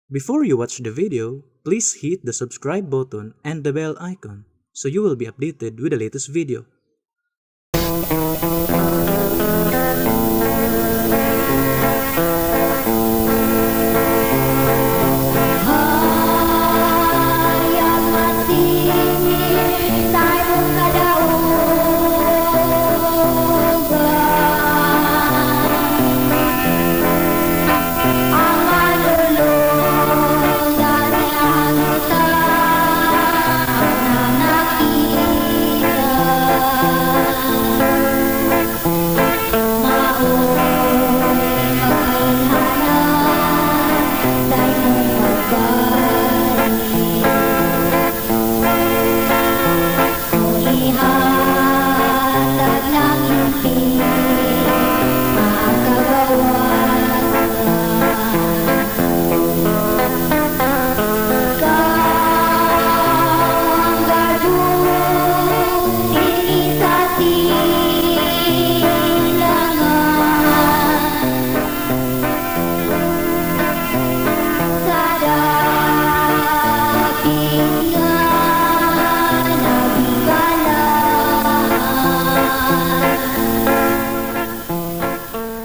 Before you watch the video, please hit the subscribe button and the bell icon so you will be updated with the latest video.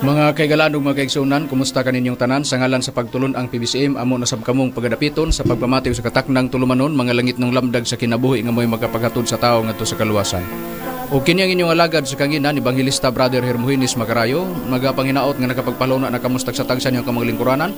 Mga kaigalaan ug mga kaigsunan, kumusta kaninyong tanan? Sa ngalan sa pagtulon ang PBCM amo na sab kamong pagadapiton sa pagpamatiw sa kataknang tulumanon, mga langit ng lamdag sa kinabuhi nga mo'y magkapaghatod sa tao ngadto sa kaluwasan. O kini ang inyong alagad sa kanginan, Evangelista Brother Hermogenes Macarayo, magapanginaot nga nakapagpaluna na kamustag sa tagsa niyo kamang lingkuranan.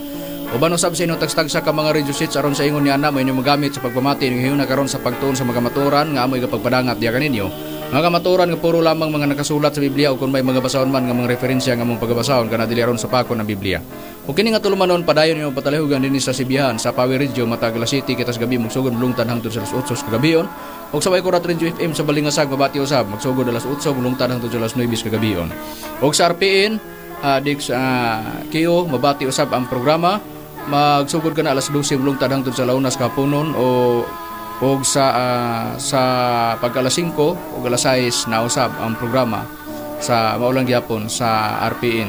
Uban usab sa inyong tagsa ka mga radio seats aron sa ingon ni ana mo inyong magamit sa pagpamati ning hiyon karon sa pagtuon sa mga maturan nga amoy gapagpadangat diya kaninyo. Mga maturan nga puro lamang mga nakasulat sa Biblia o kung may mga basahon man nga mga referensya nga mong pagbasahon kana dili aron sa pako ng Biblia. O kini nga tulumanon padayon niyo patalahugan dinhi sa Sibihan sa Power Radio matag alas 7 kitas gabi magsugod mulungtan hangtod sa alas 8 sa kagabion. Og sa Kurat Radio FM sa Balingasag mabati usab magsugod alas 8 mulungtan hangtod sa alas 9 sa kagabion. Og sa RPN Dix Kio mabati usab ang programa magsugod kana alas 12 mulungtan hangtod sa launas kapunon o sa pag-alas 5 o alas 6 na usab ang programa sa maulang gyapon sa RPN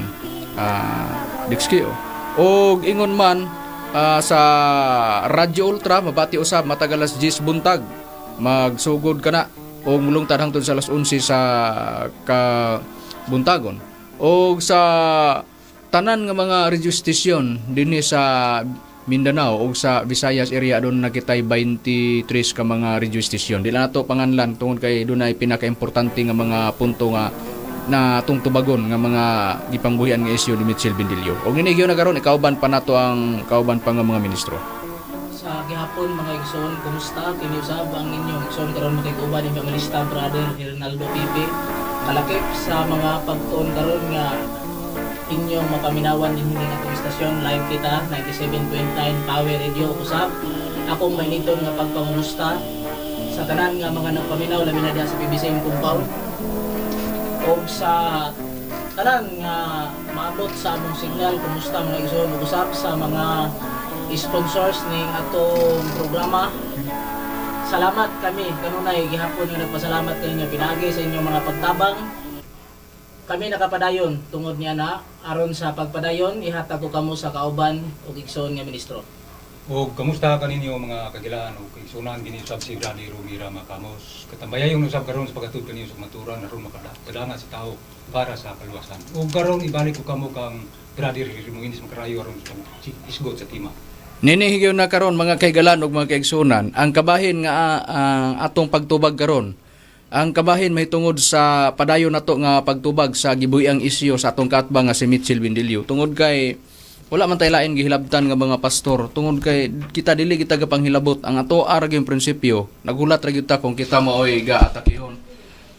Dixkio. O ingon man sa Radyo Ultra mabati usab matag alas 10 buntag magsugod kana o mulungtad hangtod sa alas 11 sa kabuntagon. O sa tanan nga mga radio station dinhi sa Mindanao o sa Visayas area doon nakitay 23 ka mga radio station. Di na nato panganlan tungod kay doon ay pinaka-importante nga mga punto nga na tungtubagon nga mga gipangbuhian nga isyu ni Mitchell Bindilio. Og ninigyo na karon ikauban pa nato ang kauban pa nga mga ministro. Sa gihapon mga igsoon, kumusta? Kini usab ang inyong igsoon karon makikuban ni Evangelista Brother Hernaldo Pipe. Kalakip sa mga pagtuon karon nga inyong mapaminawan din hindi natong istasyon live kita 97.9 Power Radio usab akong mainiton nga pagpangumusta sa tanan nga mga nagpaminaw labi na diha sa PBCM compound o sa tanan nga maabot sa among signal kumusta mga igsoon usab sa mga sponsors ning atong programa. Salamat kami kanunay gihapon nga nagpasalamat kayo nga pinagi sa inyong mga pagtabang. Kami nakapadayon tungod niya na aron sa pagpadayon ihatag ko kamo sa kauban ug igsoon nga ministro. O kamusta kaninyo mga kagilaan o kaigsunan gini sab si Brani Rumira Macamos. Katambayay yung usab karon sa pagatuod kaninyo sa maturan aron makadala sa tao para sa kaluwasan. O karon ibalik ko kamo kang Brother Hermogenes Macarayo aron sa isgot sa tima. Ninihigyo na karon mga kaigalan ug mga kaigsunan ang kabahin nga atong pagtubag karon. Ang kabahin may tungod sa padayon nato nga pagtubag sa gibuyang isyu sa atong kaatbang nga si Mitchell Bindilio. Tungod kay wala man tay lain gihilabtan nga mga pastor. Tungod kay kita dili kita gapanghilabot ang ato ara gyud prinsipyo. Nagulat ra gyud ta kung kita maoy gaatakihon.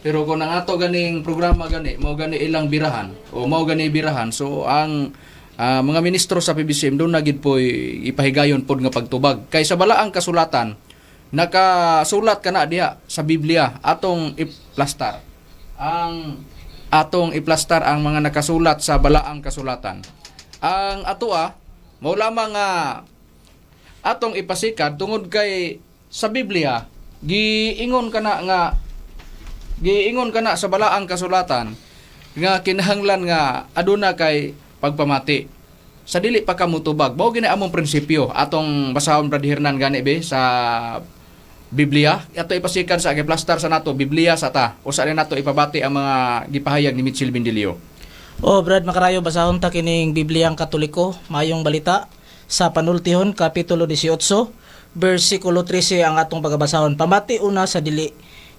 Pero kung ang ato ganing programa gani mao gani ilang birahan o mao gani birahan so ang mga ministro sa PBCM doon na gid po ipahigayon pod nga pagtubag. Kay sa balaang kasulatan nakasulat kana diha sa Biblia atong iplastar ang mga nakasulat sa balaang kasulatan. Ang atoa mao lamang nga atong ipasikat tungod kay sa Biblia giingon kana sa balaang kasulatan nga kinahanglan nga aduna kay pagpamati. sa dili pa ka mutubag. Mao gini among prinsipyo atong basahon Brad Hernan gani be sa Biblia. Ato ipasikan sa giplastar sa nato Biblia sa ta. Usa rin nato ipabati ang mga gipahayag ni Mitchell Bindilio. Brad Makarayo, basahon ta kining Bibliang Katoliko, mayong balita sa Panultihon kapitulo 18, bersikulo 13 ang atong pagabasahon. Pamati una sa dili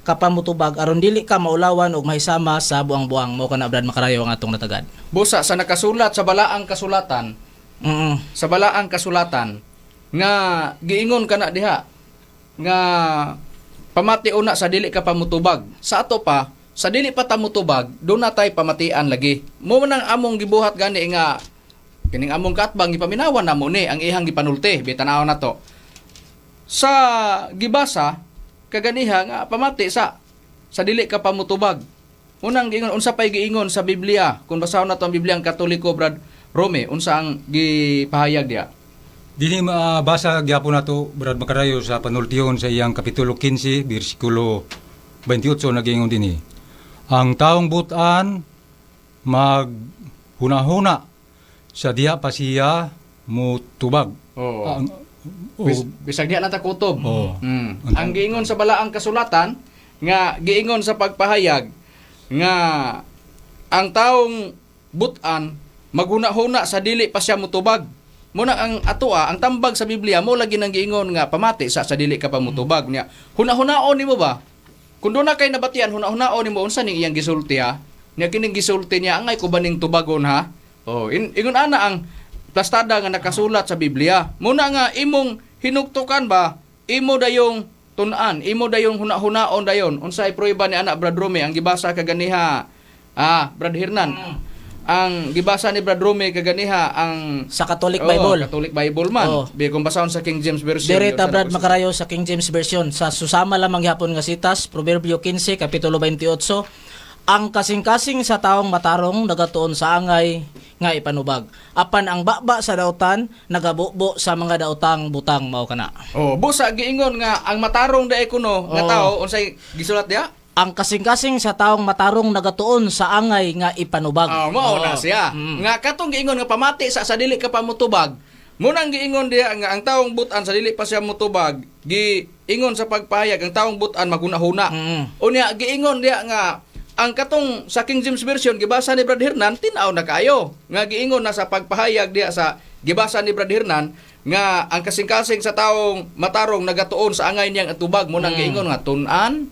kapamutubag aron dili ka maulawan og mahisama sa buang-buang. Mao kana Brad Makarayo ang atong natagad. Busa sa nakasulat sa balaang kasulatan, sa balaang kasulatan nga giingon kana diha nga pamati una sa dili ka pamutubag. Sa ato pa sa dili pa ta mutubag, doon na tay pamatian lagi. Mo man ang among gibuhat gani nga kining among katbang gipaminawan namo ni ang ihang gipanulti bitanaw na to. Sa gibasa kaganiha nga pamati sa dili ka pamutubag. Unang giingon unsa pay giingon sa Biblia kung basahon nato ang Bibliang Katoliko Brad Rome unsa ang gipahayag diha. Dili mabasa gyapon nato Brad Makarayo sa Panultihon sa iyang kapitulo 15 bersikulo 28 nagingon dinhi. Ang taong butan maghuna-huna sa diha pa siya mutubag. Bisag diha na ta kutob. Ang giingon sa balaang kasulatan nga giingon sa pagpahayag nga ang taong butan maghuna-huna sa dili pa siya mutubag. Muna ang atoa, ang tambag sa Biblia mo lagi nang giingon nga pamati sa dili ka pa mutubag niya. Huna-hunaon nimo ba? Kung doon na kay nabatian, huna-hunaon nimo unsa ning iyang gisulti ha? Niya kining gisulti niya angay ko ba ning tubagon ha? Ingon ana ang plastada nga nakasulat sa Biblia. Muna nga imong hinuktukan ba? Imo dayong tunan, imo dayong huna-hunaon dayon. Unsay prueba ni ana Brad Rome ang gibasa kaganiha? Brad Hernan. Ang gibasa ni Brad Rome kaganiha ang Sa Catholic Bible. Catholic Bible man. Bi kung basahon sa King James Version. Direta Brad Makarayo sa King James Version. Sa susama lamang gyapon nga sitas, Proverbio 15 kapitulo 28, ang kasing-kasing sa taong matarong nagatuon sa angay nga ipanubag. Apan ang baba sa dautan nagabubo sa mga dautang butang mao kana. Busa giingon nga ang matarong daay kuno nga tao unsay gisulat diha? Ang kasing-kasing sa taong matarong nagatuon sa angay nga ipanubag. Mao na siya. Nga katong giingon nga pamati sa dili ka pa mutubag. Munang giingon diha nga ang taong butan sa dili pa siya mutubag, giingon sa pagpahayag ang taong butan maghuna-huna. Unya giingon diha nga ang katong sa King James Version gibasa ni Brad Hernan tin-aw na kayo. Nga giingon na sa pagpahayag diha sa gibasa ni Brad Hernan nga ang kasing-kasing sa taong matarong nagatuon sa angay niyang atubag mo nang giingon nga tun-an.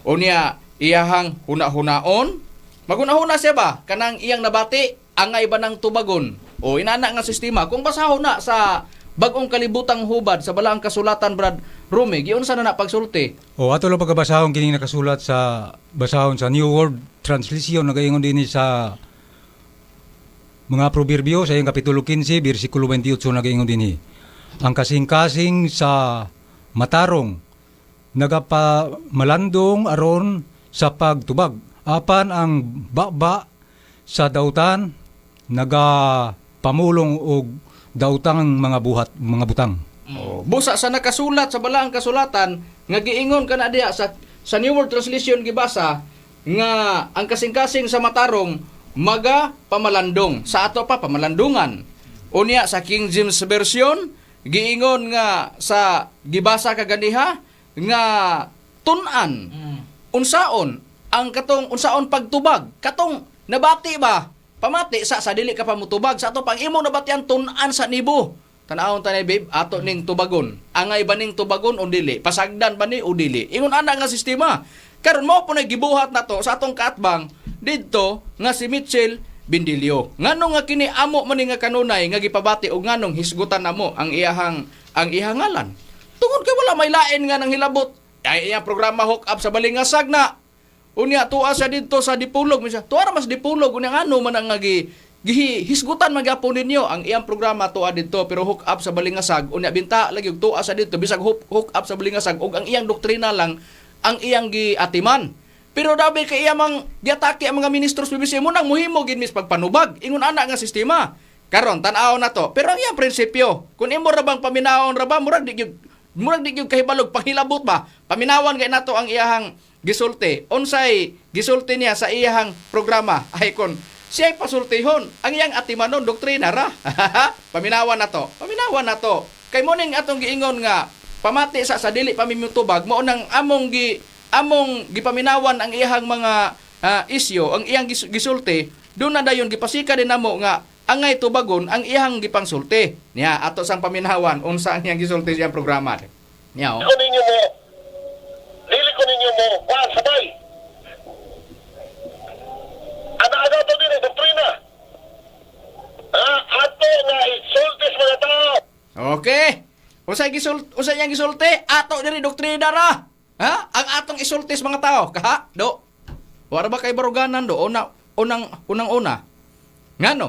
Unya iyahang huna-hunaon. Maghuna-huna siya ba kanang iyang nabati angay ba nang tubagon? Inana nga sistema kung basahon na sa bag-ong kalibutang hubad sa balaang kasulatan Brad Rome giunsa na pagsulti. ato lang pagkabasahon kining nakasulat sa basahon sa New World Translation nagaingon dinhi sa mga proverbio sa iyang kapitulo 15 bersikulo 28 nagaingon dinhi. Ang kasing-kasing sa matarong nagapamalandong aron sa pagtubag. Apan ang baba sa dautan nagapamulong og dautang mga butang. Busa sa nakasulat sa balaang kasulatan nga giingon kana diha sa New World Translation gibasa nga ang kasing-kasing sa matarong maga pamalandong. Sa ato pa pamalandungan. Unya sa King James Version giingon nga sa gibasa kaganiha nga tun-an. Unsaon ang katong unsaon pagtubag? Katong nabati ba? Pamati sa dili ka pamutubag sa ato pang imong nabatian tun-an sa nibo. Tanawon tanay babe ato ning tubagon. Angay ba ning tubagon o dili? Pasagdan ba ni o dili? Ingon ana nga sistema. Karon mo po na gibuhat na to sa atong katbang didto nga si Mitchell Bindilio. Nganong nga kini amo man nga kanunay nga gipabati og nganong hisgutan namo ang iyang ngalan. Tungod kay wala may lain nga nang hilabot. Ay iya programa hook up sa Balingasag na. Unya tuwa siya didto sa Dipulog misya. Tuwa ra mas Dipulog unya ngano man ang hisgutan magyapon ninyo ang iyang programa tuwa didto pero hook up sa Balingasag unya binta lagi og tuwa sa didto bisag hook up sa Balingasag ug ang iyang doktrina lang ang iyang giatiman. Pero dabi kay iya mang giatake ang mga ministros BBC mo nang muhimo gid mis pagpanubag. Ingon ana nga sistema. Karon tan-aw na to. Pero ang iyang prinsipyo, kun imo ra bang paminawon ra ba murag di gyud kahibalog panghilabot ba? Paminawan kay nato ang iyahang gisulti. Unsay gisulti niya sa iyahang programa? Ay kun Siya'y pasultihon. Ang iyang atimanon, doktrina ra. Paminawan na to. Paminawan na to. Kay mo ning atong giingon nga, pamati sa dili pamimutubag, mo nang among gipaminawan ang iyang mga isyo, ang iyang gisulti, doon na dayon gipasika din namo nga angay tubagon ang iyang gipangsulti. Niya, ato sang paminawan, unsa ang iyang gisulti siyang programa. Niya, ko ninyo mo, dili ko ninyo mo, sabay. Ana-ana to din, doktrina. Ato nga isultis mga tao. Okay. Usay yang gisulti, ato diri doktrina ra. Ha? Ang atong isultis mga tao, kaha? Do. Wala ba kay baruganan do? Unang-una. Ngano?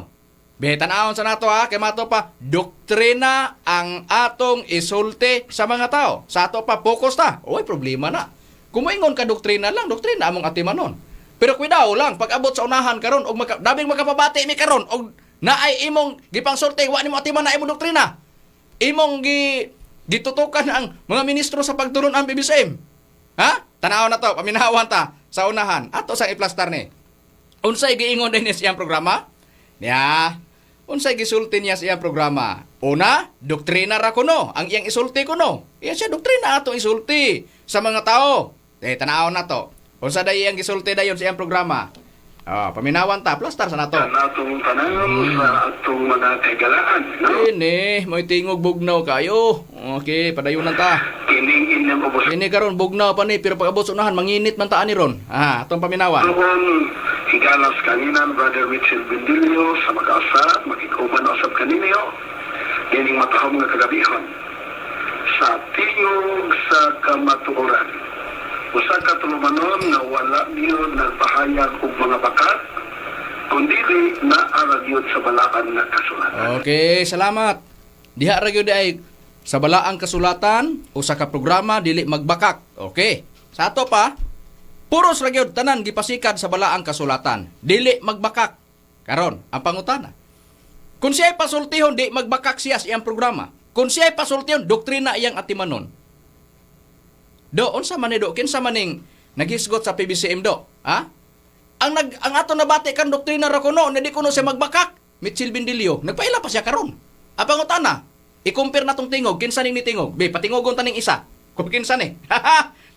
Bihitan-ahon sa nato ha, kay mato pa, doktrina ang atong isulti sa mga tao. Sa ato pa, focus ta. Oy, problema na. Kumaingon ka doktrina lang, doktrina among atimanon. Pero kuidaw lang, pag abot sa unahan karon og dabing makapabati mi karon og naay imong gipangsulti, wa nimo atiman na imong doktrina. Imong gitutukan ang mga ministro sa pagturon ang BBCM. Ha? Tanaw na to, paminawan ta sa unahan. Ato sang iplastar ni. Unsay giingon din niya siyang programa? Niya, unsay gisulti niya siyang programa? Una, doktrina ra kuno, ang iyang isulti kuno. Iya siya doktrina ato isulti sa mga tao. Tanaw na to. Unsa day iyang gisulti dayon siyang programa? Paminawan ta, plastar sa nato. Atong tanan sa atong mga kagalaan, no? Ini, mo'y tingog bugnaw kayo. Okay, padayunan ta. Kining inyong ubos. Ini karon bugnaw pa ni, pero pag abot sa unahan, manginit man taan ni ron. Atong paminawan. Kung higalas kaninan, Brother Richard Bendilio, sa mag-asa, makikuban usap kaninyo, kining matahong nga kagabihon. Sa tingog sa kamatuoran. Usa ka tulumanon nga wala niyo nagpahayag og mga bakat, kundi na aragyod sa balaan nga kasulatan. Okay, salamat. Diha ra gyud ay sa balaang kasulatan o sa ka programa dili magbakak. Okay. Sa ato pa, puros ra gyud tanan gipasikad sa balaang kasulatan, dili magbakak. Karon, ang pangutana. Kung siya pasultihon di magbakak siya sa iyang programa. Kung siya pasultihon doktrina iyang atimanon. Do, unsa man ni do? Kinsa maning naghisgot sa PBCM do? Ha? Ang ato nabati kan doktrina ra kuno, di kuno siya magbakak. Mitchell Bendilio, nagpaila pa siya karon. Apangutana, i-compare na tong tingog, kinsa ning ni tingog? Be, patingogon taning isa. Kung kinsa ni?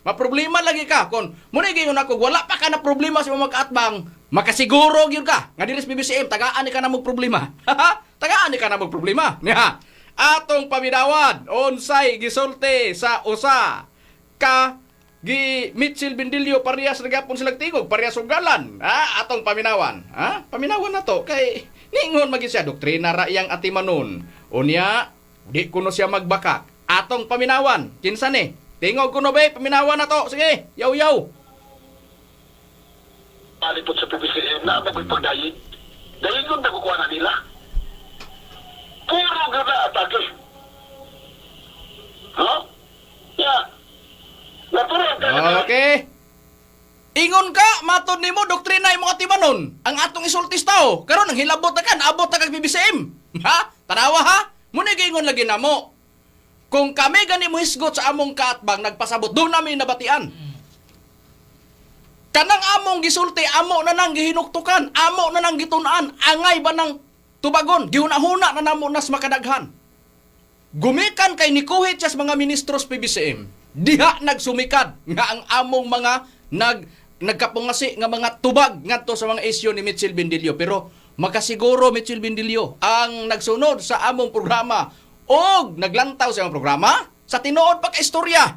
Maproblema lagi ka kon muni gingon ako wala pa ka na problema sa mga kaatbang, makasiguro gyud ka nga dili sa PBCM tagaan ni ka na mo problema. Tagaan ni ka na mo problema. Nya, atong paminawan, unsay gisulti sa usa ka Mitchell Bendilio parehas nagapon silang tingog, parehas ugalan. Atong paminawan. Paminawan na to kay ningon magi siya doktrina ra iyang atimanon. Unya, di kuno siya magbakak. Atong paminawan. Kinsa ni? Tingog kuno be, paminawan na to. Sige, yaw-yaw. Palipot sa PBCM na magpagdayin. Dahil yun nakukuha na nila. Puro gana atake. Ha? Yeah. Okay. Ingon ka, matod nimo doktrina imong atimanon. Ang atong isultis tao. Karon ang hilabot na kan, abot na kag BBCM. Ha? Tanawa ha? Muna gingon lagi namo. Kung kami gani mo hisgot sa among kaatbang nagpasabot, doon namin nabatian. Kanang among gisulti, amo na nang gihinuktukan, amo na nang gitunaan, angay ba nang tubagon, gihuna-huna na namo nas makadaghan. Gumikan kay nikuhit siya sa mga ministros PBCM. Diha nagsumikad nga ang among mga nagkapungasi nga mga tubag ngadto sa mga isyu ni Mitchell Bendilio, pero makasiguro Mitchell Bendilio ang nagsunod sa among programa og naglantaw sa among programa sa tinuod pa ka istorya.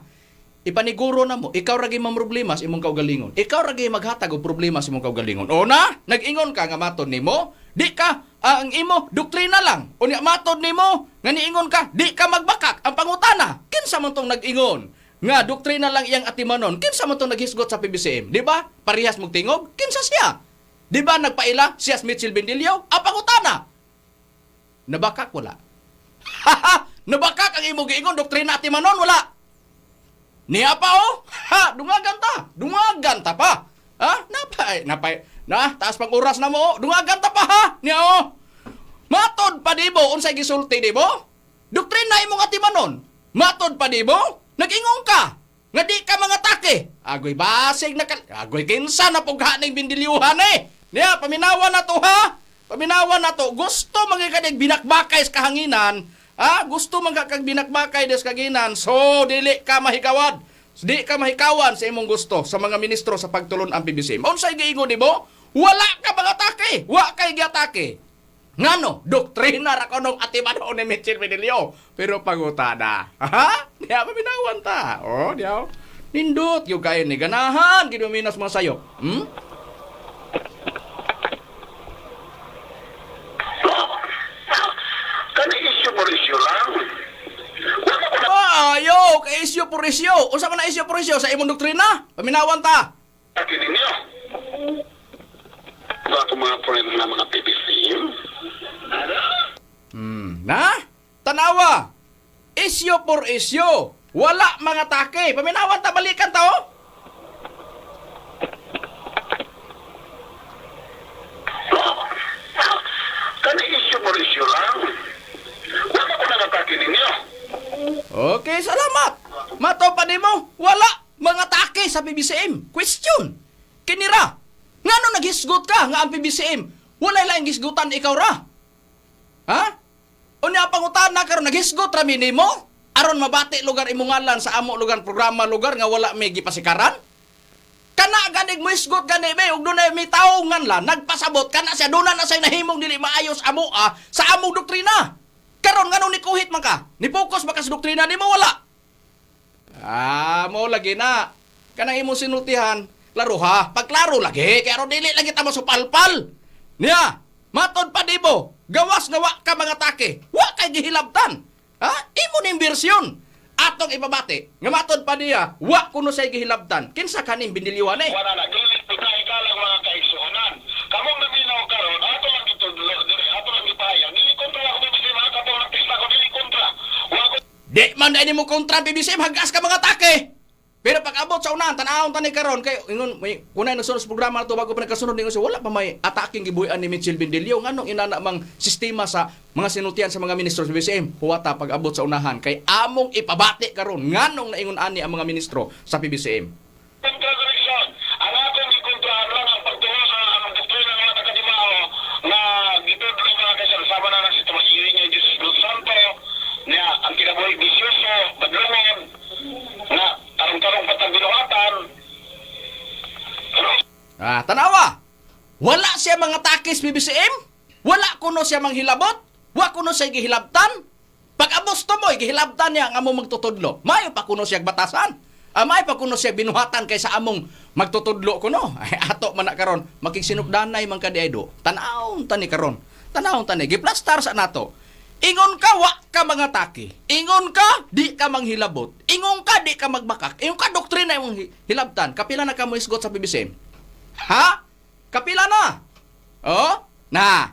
Ipaniguro na mo, ikaw ra gyud mamroblema sa imong kaugalingon. Ikaw ra gyud maghatag og problema sa imong kaugalingon. Una, nag-ingon ka nga matod nimo, di ka ang imo doktrina lang. Unya matod nimo nga niingon ka, di ka magbakak. Ang pangutana, kinsa man tong nag-ingon nga doktrina lang iyang atimanon, kinsa man tong naghisgot sa PBCM, di ba? Parehas mong tingog, kinsa siya? Di ba nagpaila siya Mitchell Bendilio? Apang utana? Nabakak wala. Nabakak ang imo giingon doktrina atimanon wala. Niya pa oh. Dungagan ta pa. Taas pang oras na mo. Dungagan ta pa ha. Niya oh. Matod pa di mo unsay gisulti di mo? Doktrina imong atimanon. Matod pa di mo? Nag-ingong ka, nga di ka mga take. Agoy basig na agoy kinsa na pughaning bindiliuhan eh. Niya, paminawan na to, ha? Paminawan na to. Gusto magkakadig binakbakay sa kahanginan, ha? Gusto magkakag binakbakay des kaginan, so dili ka mahikawad. Di ka mahikawan sa imong gusto sa mga ministro sa pagtulon ang PBCM. Unsay giingon nimo? Wala ka mga atake. Wa kay giatake. Ngano, doktrina ra konong atibado ni Mitchell Pinilio. Pero pangutada. Ha? Diya paminawan ta. Oh, diya. Nindot yung kayo ni ganahan. Ginuminas mga sayop. Kan isyu por isyu lang. Ayo, kay isyo por isyo. Unsa man na isyo por isyo sa imong doktrina? Paminawan ta. Akin ninyo. Bago mga friend na mga PBC. Na? Tanawa. Isyo por isyo. Wala mga take. Paminawan ta, balikan ta, oh. Kan isyu por isyu lang. Wala ko nangatake ninyo. Okay, salamat. Mato pa nimo, wala mga take sa PBCM. Question. Kinira. Ngano naghisgot ka nga ang PBCM? Wala lang gisgutan ikaw ra. Ha? Unya pangutana karon naghisgot ra mi nimo? Aron mabati lugar imungalan sa amo lugar programa lugar nga wala may gipasikaran? Kana ganig mo isgot gani be ug dunay mi taongan la nagpasabot kana siya doon na say nahimong dili maayos amo sa among doktrina. Karon ngano ni kuhit man ka? Ni focus ba ka sa doktrina nimo wala? Mo lagi na. Kanang imong sinultihan, klaro ha. Pagklaro lagi kay aron dili lagi ta masupalpal. Niya, matod pa dibo. Gawas nga wa ka mga take. Wa kay gihilabtan. Ha? Imo ning bersyon. Atong ibabati. Nga matod pa niya, wa kuno say gihilabtan. Kinsa kaning biniliwan eh? Wala na, dili ka lang mga kaigsuonan. Kamong naminaw karon, ato lang gitudlo, ato lang gipahayag. Dili kontra ako PBC, mga katong artista ko, dili kontra. Wa ko Di man dahil mo kontra PBCM, hagas ka mga take. Pero pag abot sa unahan, tanahon tani karon kay ingon may kunay nagsunod sa programa nato bago pa nagkasunod ningon siya wala pa may ataking gibuyan ni Mitchell Bindelio nganong inana mang sistema sa mga sinultian sa mga ministro sa PBCM huwata pag abot sa unahan kay among ipabati karon nganong naingon ani ang mga ministro sa PBCM. kontra direksyon. Ang atong gikontrahan lang ang pagtuo sa anong doktrina ng mga taga-Dimao na gitudlo mga kasama na si Tomas Iringa, Jesus Dos Santo, na ang kinabuhi bisyoso, badlungon, na tarong-tarong patang binuhatan. Tanawa. Wala siya mga takis PBCM? Wala kuno siya manghilabot? Wa kuno siya gihilabtan? Pag abos to mo, gihilabtan niya ang among magtutudlo. Mayo pa kuno siya batasan. May pa kuno siya binuhatan kaysa among magtutudlo kuno. Ay ato man na karon makigsinukdanay man ka diaydo. Tanawon tani karon. Tanawon tani giplastar sa nato. Ingon ka wa ka mga taki. Ingon ka di ka manghilabot. Ingon ka di ka magbakak. Ingon ka doktrina imong hilabtan. Kapila na ka mo isgot sa PBCM? Ha? Kapila na? Oh? Na.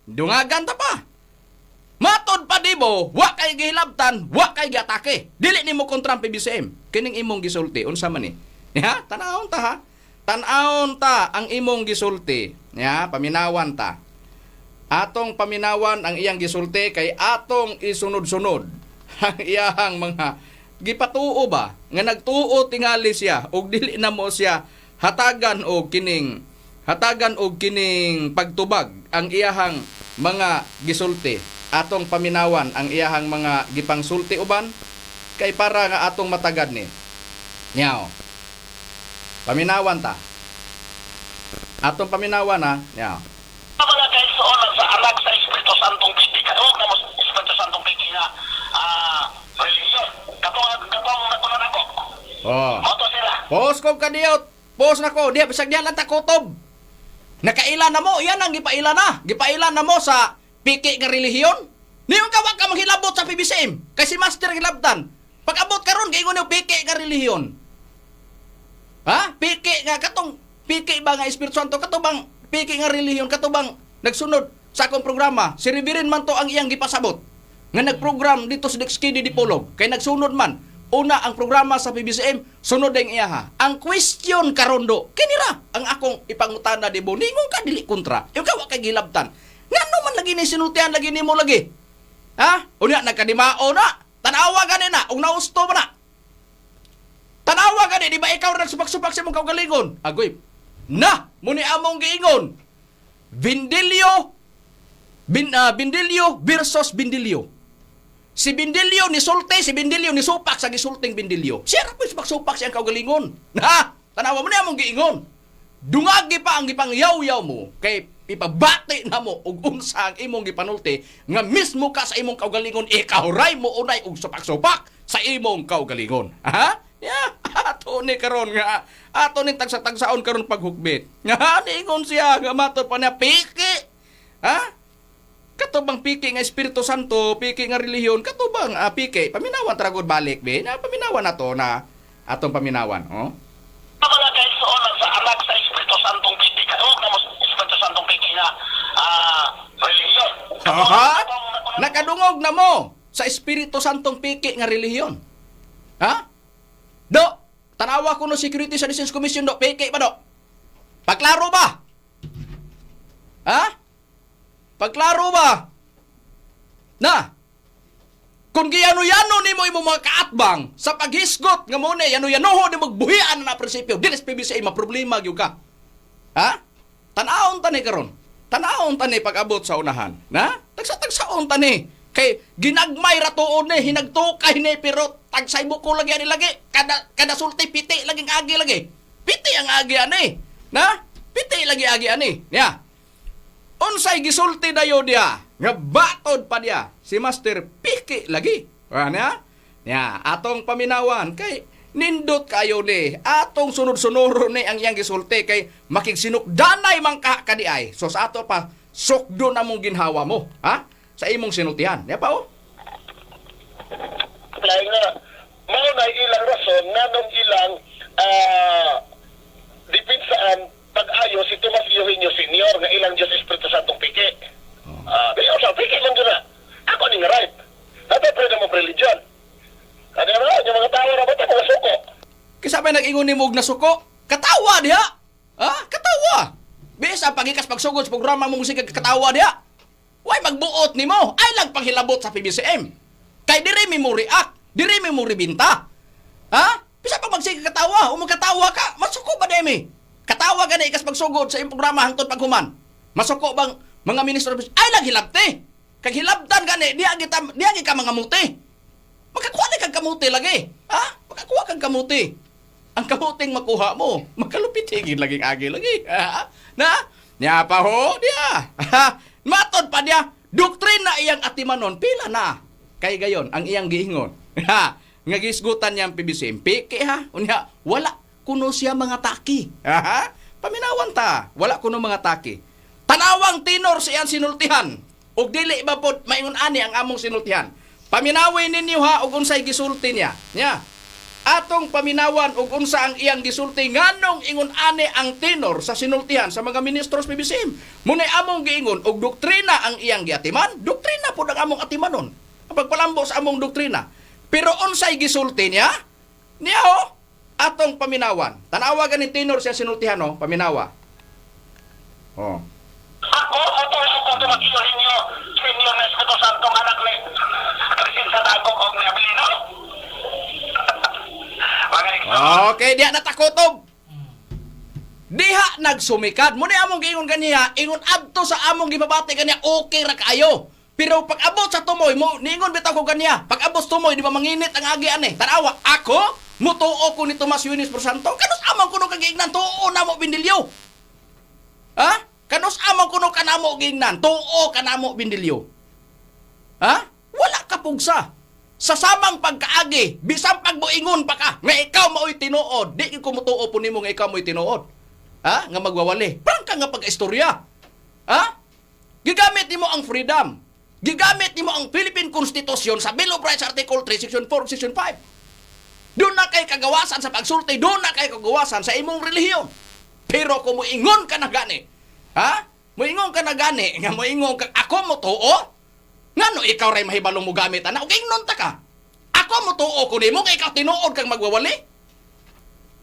Dungagan ta pa. Matod pa di mo, wa kay gihilabtan, wa kay giatake. Dili nimo kontra ang PBCM. Kining imong gisulti unsa man ni? Ha? Tanawon ta ha. Tan-awon ta ang imong gisulti. Ya, paminawan ta. Atong paminawan ang iyang gisulti kay atong isunod-sunod ang iyang mga gipatuo ba nga nagtuo tingali siya ug dili na mo siya hatagan og kining pagtubag ang iyahang mga gisulti. Atong paminawan ang iyahang mga gipangsulti uban kay para nga atong matagad ni. Nyaw. Paminawan ta. Atong paminawan ha. Nyaw. Mga kaigsuonan sa anak sa Espiritu Santong Pipika. Huwag na mo Espiritu Santong Pipika religion. Katong nakunan ako. Oh. Moto sila. Pos ko kadiyot. Pos na ko. Diya, bisag diyan lang takotob. Nakailan na mo. Yan ang gipailan na. Gipailan na mo sa piki nga relihiyon. Niyon ka wag ka manghilabot sa PBCM. Kasi master hilabtan. Pag abot karon kay ingon piki nga relihiyon. Ha? Piki nga katong piki ba nga Espiritu Santo katubang piki nga relihiyon katubang nagsunod sa akong programa. Si Reverend man to ang iyang gipasabot. Nga nagprogram dito sa Dexkidi Dipolog. Kay nagsunod man. Una ang programa sa PBCM, sunod ang iyaha. Ang question karondo, kinira ang akong ipangutana di bo. Ningon ka dili kontra. Yung ka wa kay gilabtan. Ngano man lagi ni sinultian lagi nimo lagi. Ha? Unya nagkadimao na. Tanawa gani na, ug nausto mo na. Tanawa gani di ba ikaw nagsubak-subak sa imong kaugalingon? Agoy. Na, muni among giingon. Bindilyo versus Bindilyo. Si Bindilyo ni sulti, si Bindilyo ni supak sa gisulting Bindilyo. Siya ra po supak siyang kaugalingon. Na, tanawa mo ni among giingon. Dungagi pa ang gipangyaw-yaw mo kay ipabati na mo og unsa ang imong gipanulti nga mismo ka sa imong kaugalingon ikahuray mo unay og supak-supak sa imong kaugalingon. Ha? Ya, ato ni karon nga ato ni tagsa-tagsaon karon paghukbit. Nga niingon siya nga matud pa niya piki. Ha? Katubang piki nga Espiritu Santo, piki nga relihiyon, katubang piki paminawan tragod balik be. Na paminawan nato na atong paminawan, oh. Mga kaigsuonan sa anak sa Espiritu Santong piki karon na mas Espiritu Santong piki nga relihiyon. Ha? Nakadungog na mo sa Espiritu Santong piki nga relihiyon. Ha? Do, tanawa ko no Security Services Commission do, piki ba do? Paklaro ba? Ha? Paklaro ba? Na? Kung giyano-yano ni mo imong mga kaatbang sa paghisgot nga mo ni yano-yanoho ni magbuhian na prinsipyo, dinis PBCA maproblema gyud ka. Ha? Tanawon tani karon. Tanawon tani pag-abot sa unahan. Na? Tagsa-tagsaon tani. Kay ginagmay ra tuon ni hinagtukay ni pero tagsay buko lagi ani lagi. Kada sulti piti laging agi lagi. Piti ang agi ani. Na? Piti lagi agi ani. Ya. Unsay gisulti dayo dia nga batod pa dia si Master Piki lagi. Ano? Ya, atong paminawan kay nindot kayo ni atong sunod-sunuro ni ang iyang gisulti kay makigsinukdanay man ka kadiay. So sa ato pa sukdo na mong ginhawa mo, ha? Sa imong sinultihan. Ya pa oh. Lain nga, mao na ilang rason nga nung ilang dipinsaan pag-ayo si Tomas Eugenio Sr. nga ilang Diyos Espiritu Santong piki. Biyaw sa piki man dyan na. Ako ning right. Dapat pwede mo religion. Ano naman, yung mga tao na ba ito, mga suko. Kisabay nag-ingon ni Mog na suko. Katawa diha. Ha? Katawa. Bisa pagikas pagsugod sa programa mong musika katawa diha. Way magbuot nimo. Ay lang panghilabot sa PBCM. Kay diri mi mo react, diri mi mo ribinta. Ha? Bisa pag magsige katawa, umagkatawa ka, masuko ba demi? Katawa gani ikas pagsugod sa imong programa hangtod paghuman. Masuko bang mga ministro ay lang hilabte. Kag hilabtan gani diagi ka mga muti. Makakuha ni kag kamuti lagi. Ha? Makakuha kag kamuti. Ang kamuting makuha mo, makalupitigin laging agi lagi. Ha? Na? Nya pa ho, dia. Matod pa dia, doktrina iyang atimanon, pila na. Kay gayon, ang iyang giingon. Ha? Nga gisgutan niyang PBCM, piki ha? Unya, wala kuno siya mga taki. Ha? Paminawan ta, wala kuno mga taki. Tanawang tenor siyang sinultihan. Ug dili ba pod maingon ani ang among sinultihan. Paminaway ninyo ha ug unsay gisulti niya. Nya. Atong paminawan ug unsa ang iyang gisulti nganong ingon ani ang tenor sa sinultihan sa mga ministros PBCM. Munay among giingon og doktrina ang iyang giatiman, doktrina pod ang among atimanon. Ang pagpalambo sa among doktrina. Pero unsay gisulti niya? Niya ho atong paminawan. Tanawa ganing tenor siya sinultihan no, paminawa. Oh. Ako tumagiyo ninyo, Senior na Espiritu Santong anak ni Krisin sa dagong og ni Abilino. Okay, diha natakotob. Diha nagsumikad. Muna among giingon kaniya, ingon adto sa among gibabati kaniya, okay ra kayo. Pero pag abot sa tumoy mo, niingon bitaw ko kaniya, pag abot sa tumoy, di ba manginit ang agi ani? Tanawa, ako, mutuo ko ni Tomas Eugenio Santo, kanus amang kuno kagiignan, tuo na mo Bindilyo. Ha? Kanus amang kuno kanamo giignan, tuo kanamo Bindilyo. Ha? Wala ka pugsa. Sa samang pagkaagi, bisang pagbuingon pa ka, nga ikaw mao'y tinuod, di ko mutuo po nimo nga ikaw mo'y tinuod. Ha? Nga magwawali. Parang ka nga pag-istorya. Ha? Gigamit nimo ang freedom. Gigamit nimo ang Philippine Constitution sa Bill of Rights Article 3, Section 4, Section 5. Doon na kay kagawasan sa pagsulti, doon na kay kagawasan sa imong relihiyon. Pero kung muingon ka na gani, ha? Muingon ka na gani, nga muingon ka, ako mutuo, ngano ikaw ray mahibalong mo gamit ana? Okay, nun ta ka. Ako mo tuo ko nimo kay ikaw tinuod kang magwawali.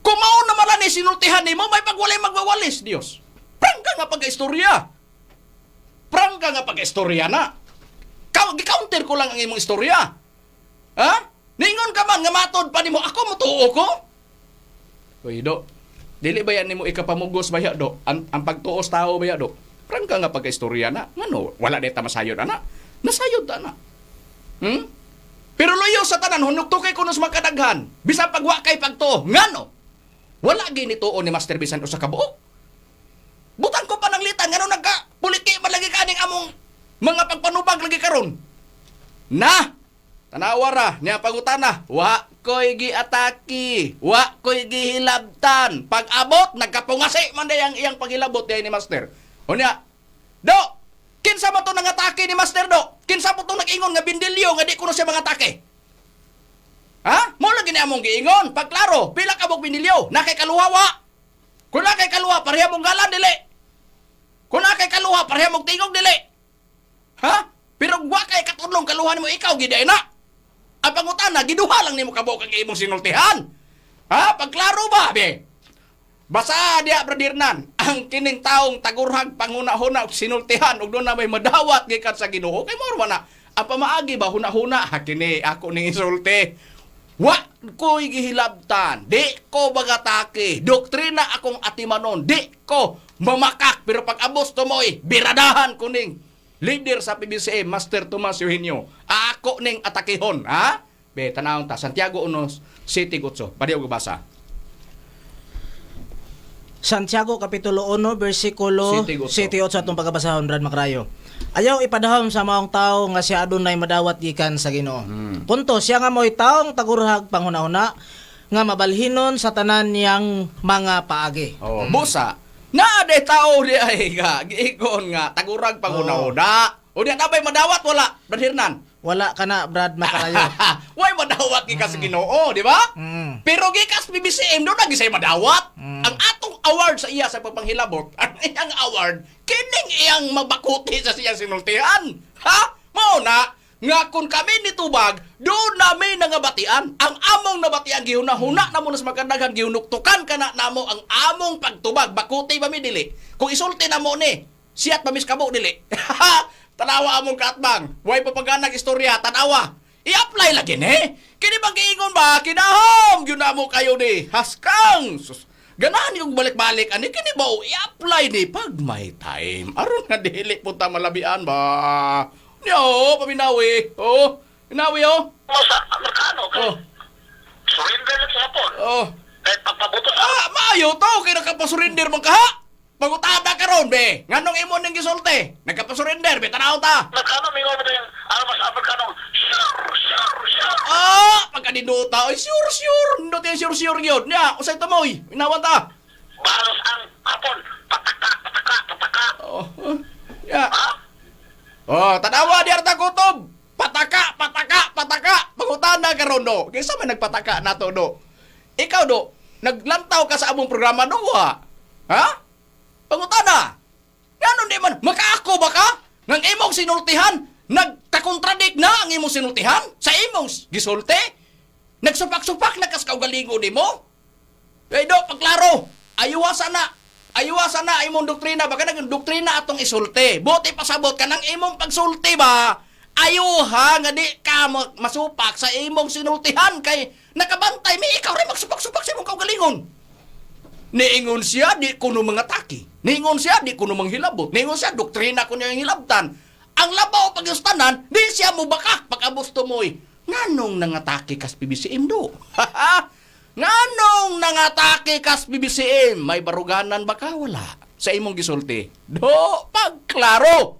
Kung mao na mala ni sinultihan nimo, may pagwalay magwawalis, Dios. Prang ka nga pag-istorya. Prang ka nga pag-istorya na. Gi-counter ko lang ang imong istorya. Ha? Ningon ka man nga matod pa nimo, ako mo tuo ko. Kuido. Dili ba yan nimo ikapamugos ba ya do? Ang pagtuos tao ba ya do? Prangka nga pagkaistorya na. Ngano, wala deta masayod ana. Nasayod ana. Pero loyo sa tanan hunok tukay kuno sa makadaghan. Bisan pagwa kay pagtuo. Ngano? Wala ginituon ni Master bisan usa ka buok. Butan ko pa ng litan ngano nagka puliti man lagi kaning among mga pagpanubag lagi karon. Na tanawara niya pangutana, wa ko'y giataki, wa ko'y gihilabtan. Pag abot, nagkapungasi man dayang iyang paghilabot day ni Master. Unya, do, kinsa mo to nangatake ni Master do? Kinsa mo to nag-ingon nga bindilyo nga di kuno siya mga atake? Ha? Mo lagi ni among giingon, pagklaro, pila ka mong bindilyo, nakay kaluhawa. Kung nakay kaluha, pareha mong galan dili. Kung nakay kaluha, pareha mong tingog dili. Ha? Pero wa kay katulong kaluhan mo ikaw giday na. Ang pangutana, giduha lang nimo kabuk ang imong sinultihan. Ha? Pagklaro ba, be? Basa diya, Bradirnan, ang kining taong tagurhag panguna-huna og sinultihan ug doon na may madawat gikan sa Ginoo. Kay mo na, ang pamaagi ba huna-huna, kini ako ning insulti. Wa ko'y gihilabtan, di ko bagatake, doktrina akong atimanon, di ko mamakak, pero pag abos to mo'y biradahan ko ning leader sa PBCM, Master Tomas Eugenio. Ako ning atakihon, ha? Be, tanawon ta, Santiago 1, City 8. Pwede ko basa. Santiago Kapitulo 1, versikulo 7-8 atong pagkabasahon, Brad Macrayo. Ayaw ipadahom sa maong tao nga siya adunay madawat gikan sa Ginoo. Punto, siya nga mo'y taong tagurhag panghuna-una nga mabalhinon sa tanan niyang mga paagi. Oh, busa. Na de tao di ay ga giikon nga tagurag panguna-una. O di nabay madawat wala, Brad Hernan. Wala ka na, Brad Macrayo. Way madawat gikas sa Ginoo, di ba? Pero gikas PBCM do na gisay madawat. Ang atong award sa iya sa pagpanghilabot, ang iyang award kining iyang magbakuti sa siyang sinultihan. Ha? Mao na nga kung kami nitubag, doon namin nangabatian. Ang among nabatian gihuna-huna na mo sa magkandaghan gihunuktukan kana namo ang among pagtubag. Bakuti ba mi dili? Kung isulti na mo ni, siyat pamis kamo dili. Tanawa among katbang. Way papaganag istorya, tanawa. I-apply lagi ni. Kini bang giingon ba? Kinahom! Yun na mo kayo ni. Haskang! Sus. Ganahan yung balik-balik. Ani kini ba? I-apply ni pag may time. Aron nga dili punta malabian ba? Yo, paminawi. Oh, pinawi oh. Sa Amerikano, Oh. surrender lang sa hapon. Oh. Kahit pagpabuto sa Maayo to. Kaya nagkapasurinder man ka ha? Pangutada ka ron, be. Nganong imo ning gisulti? Nagkapasurinder, be. Tanaw ta. Amerikano, may ngomong na yung almas Amerikano, sure. Pagkadinuta. Ay, sure. Hindi tayo sure yun. Nya, usay tamoy. Inawan ta. Balos ang hapon, pataka. Oh. Ya. Oh, tanawa di arta kutob. Pataka. Pangutada ka ron, do. Kaysa may nagpataka na to, do. Ikaw, do, naglantaw ka sa among programa, do, ha? Pangutada. Ganon di man, makaako ba ka? Nang imong sinultihan, nagkakontradik na ang imong sinultihan sa imong gisulti? Nagsupak-supak na kas kaugalingo ni mo? Eh do, pagklaro, ayuwasan na imong doktrina, baka nang doktrina atong isulti. Buti pasabot ka ng imong pagsulti ba? Ayuha nga di ka masupak sa imong sinultihan kay nakabantay mi ikaw rin magsupak-supak sa imong kaugalingon. Niingon siya, di kuno mga taki. Niingon siya, di kuno manghilabot. Niingon siya, doktrina ko niya yung hilabtan. Ang labaw pag-yustanan, di siya mo bakak pag-abusto mo'y. Nganong nangatake kas PBCM do? Nganong nangatake kas PBCM? May baruganan ba ka? Wala. Sa imong gisulti. Do, pagklaro.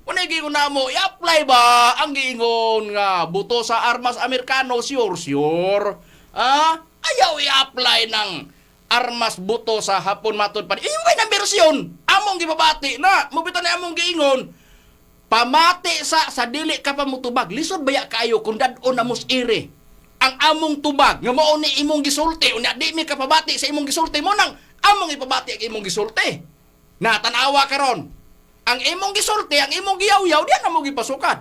Unay ko na mo, i-apply ba ang giingon nga buto sa armas Amerikano, sure. Ayaw i-apply ng armas buto sa hapon matod pa. Iway na bersyon. Among gibabati na. Mubito na among giingon. Pamati sa dili ka pa mo tubag. Lisod baya kayo kung dadon na mos ire. Ang among tubag. Nga mo ni imong gisulti. Unya di mi ka pabati sa imong gisulti mo nang among ipabati ang imong gisulti. Na tanawa karon. Ang imong gisulti, ang imong giyaw-yaw, diyan na mo gipasukan.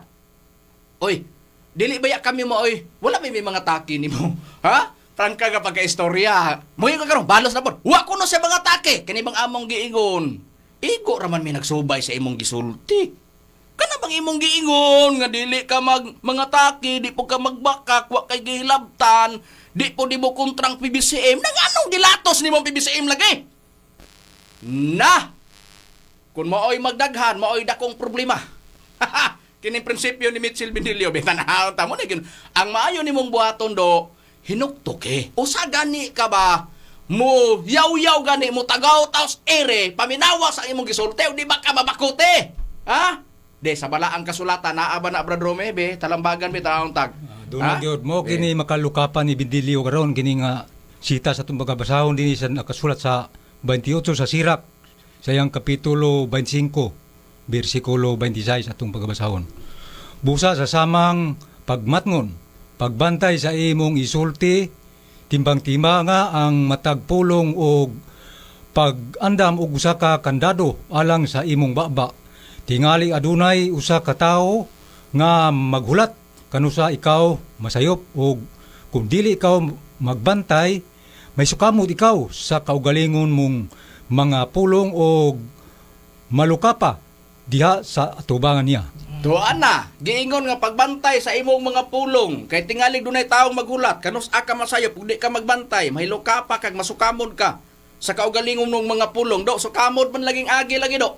Oy, dili baya kami mo, oy. Wala may mga taki ni mo. Ha? Prangka ka pagka-istorya. Muyo ka karon, balos na po. Wa ko no sa mga take. Kani bang among giingon. Igo raman may nagsubay sa imong gisulti. Kana bang imong giingon nga dili ka mangatake, di po ka magbakak, wa kay gihilabtan, di po di mo kontrang PBCM. Nang anong gilatos ni mong PBCM lagi? Na! Kung maoy magdaghan, maoy dakong problema. Kini prinsipyo ni Mitchell Benilio, betanaw ta mo ni ang maayo nimong buhaton do, hinuktok usa gani ka ba? Mo yaw-yaw gani mo tagaw taos ere, paminawa sa imong gisulti, di ba ka mabakote? Ha? De sa balaang kasulatan naa ba na Brad Romebe, talambagan mi taong tag. Doon gyud mo kini makalukapan ni Bindilio karon kini nga sita sa itong bagabasahon din sa nakasulat sa 28 sa Sirak sa iyang kapitulo 25 bersikulo 26 atong pagbasahon. Busa sa samang pagmatngon, pagbantay sa imong isulti, timbang-timba nga ang matagpulong o pag-andam og usa ka kandado alang sa imong baba. Tingali adunay usa ka tawo nga maghulat kanusa ikaw masayop o kung dili ikaw magbantay, may sukamot ikaw sa kaugalingon mong mga pulong o malukapa diha sa atubangan niya. Tuan na, giingon nga pagbantay sa imong mga pulong, kay tingali dunay taong maghulat, kanus ka masayop, kung di ka magbantay, mahilo ka pa kag masukamod ka sa kaugalingon mong mga pulong, do, sukamod man laging agi lagi do.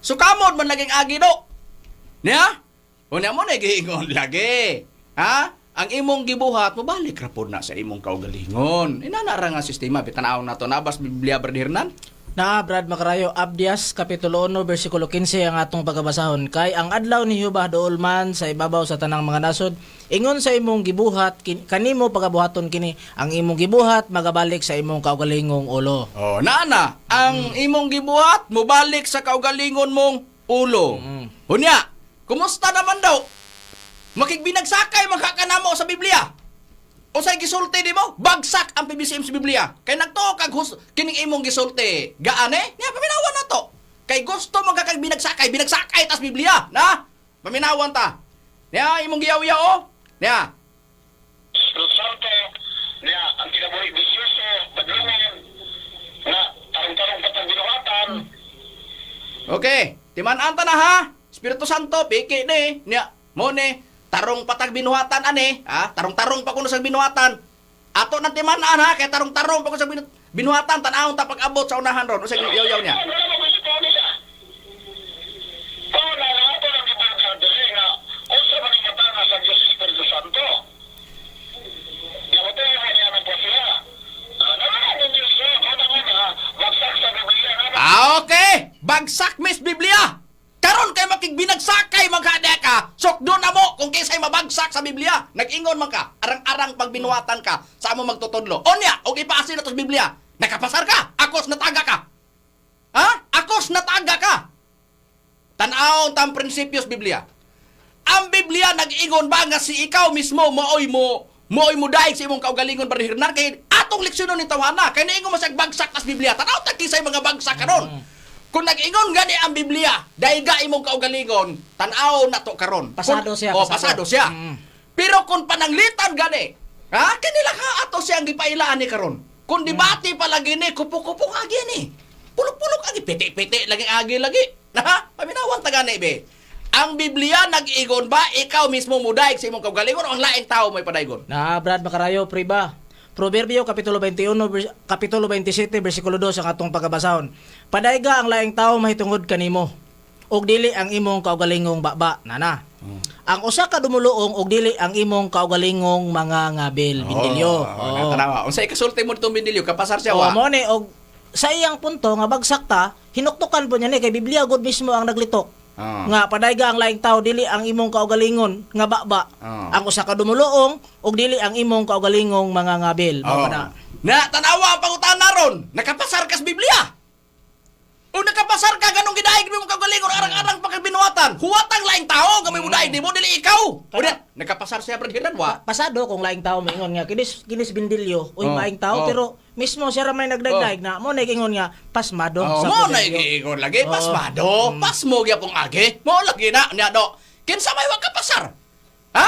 Sukamod man laging agi do. Niya? Unya mo na giingon lagi. Ha? Ang imong gibuhat, mabalik ra pod na sa imong kaugalingon. Inanara nga sistema, bitanaw na to, nabas Biblia Brad Hernan? Na Brad Macarayo, Abdias Kapitulo 1 versikulo 15 ang atong pagabasahon. Kay ang adlaw ni Jehova dool man sa ibabaw sa tanang mga nasod, ingon sa imong gibuhat, kanimo pagabuhaton kini, ang imong gibuhat magabalik sa imong kaugalingong ulo. Oh, nana, ang imong gibuhat mobalik sa kaugalingon mong ulo. Unya, kumusta naman daw? Makigbinagsakay magkakanamo sa Biblia. O say gisulti di mo, bagsak ang PBCM sa Biblia. Kay nagtuo kag kining imong gisulti. Gaane? Niya paminawan na to. Kay gusto mo kag binagsakay tas Biblia, na? Paminawan ta. Niya imong giyaw-yaw o. Niya. Santo, niya, ang kinabuhi bisyoso, padlangan, na tarong-tarong patang binuhatan. Okay, timan-an ta na ha. Espiritu Santo, piki ni. Niya, mo ni. Tarong patag binuhatan ane, ha? Tarong-tarong pa kuno sa binuhatan. Ato nang timan-an ha, kay tarong-tarong pa kuno sa binuhatan, tan-awon ta pag-abot sa unahan ron. Usa yaw-yaw niya. Okay, bagsak mis Biblia. Karon kay makigbinagsakay magkadeka. Sok do na mo kung kinsay mabagsak sa Biblia. Nag-ingon man ka, arang-arang pag binuhatan ka, sa amo magtutudlo. Onya, og ipaasin na to sa Biblia. Nakapasar ka, akos nataga ka. Ha? Akos nataga ka. Tan-aon tam prinsipios Biblia. Ang Biblia nag-ingon ba nga si ikaw mismo mooy mo daig sa imong kaugalingon Brad Hernan kay atong leksyonon ni tawana kay naingon mo sa bagsak tas Biblia. Tan-aw ta kisay mga bagsak karon. Kung nag-ingon gani ang Biblia, daiga imong kaugalingon, tan-aw na to karon. Pasado siya. Pasado siya. Pero kung pananglitan gani, ha? Kanila ka ato siyang gipailaan ni karon. Kung debate pa lagi ni, kupok-kupok agi ni. Pulok-pulok agi, piti-piti lagi agi lagi. Ha? Paminawan ta gani be. Ang Biblia nag-ingon ba ikaw mismo mudaig sa imong kaugalingon o ang laing tao mo'y padaygon? Na Brad Macarayo, priba. Proverbio Kapitulo 21, Kapitulo 27, versikulo 2 ang atong pagabasahon. Padayga ang laing tao mahitungod kanimo, og dili ang imong kaugalingong baba, nana. Ang usa ka dumuluong og dili ang imong kaugalingong mga ngabil, Bindilyo. Tanawa. Unsay kasulti mo itong Bindilyo, kapasar siya O wa? mo ni og sa iyang punto nga bagsak ta, hinuktukan po niya ni kay Biblia god mismo ang naglitok. Nga padayga ang laing tao dili ang imong kaugalingon nga baba. Ang usa ka dumuluong og dili ang imong kaugalingong mga ngabil. Mao na. Na tanawa ang pangutan naron. Nakapasar ka sa Biblia. O nakapasar ka ganong gidaig mo kaugalingon arang-arang pagbinuhatan. Huwatang laing tao nga may mudaig di mo dili ikaw. O na, nakapasar siya Brad Hernan wa? Pasado kung laing tao maingon nga kinis Bindilyo uy maing tao Oh. pero mismo siya ra may nagdagdag na mo nagingon nga pasmado sa Mo na Bindilyo. igiingon lagi pasmado. Pasmo gyapon pong agi. Mo lagi na niya do. Kinsa may wa kapasar? Ha?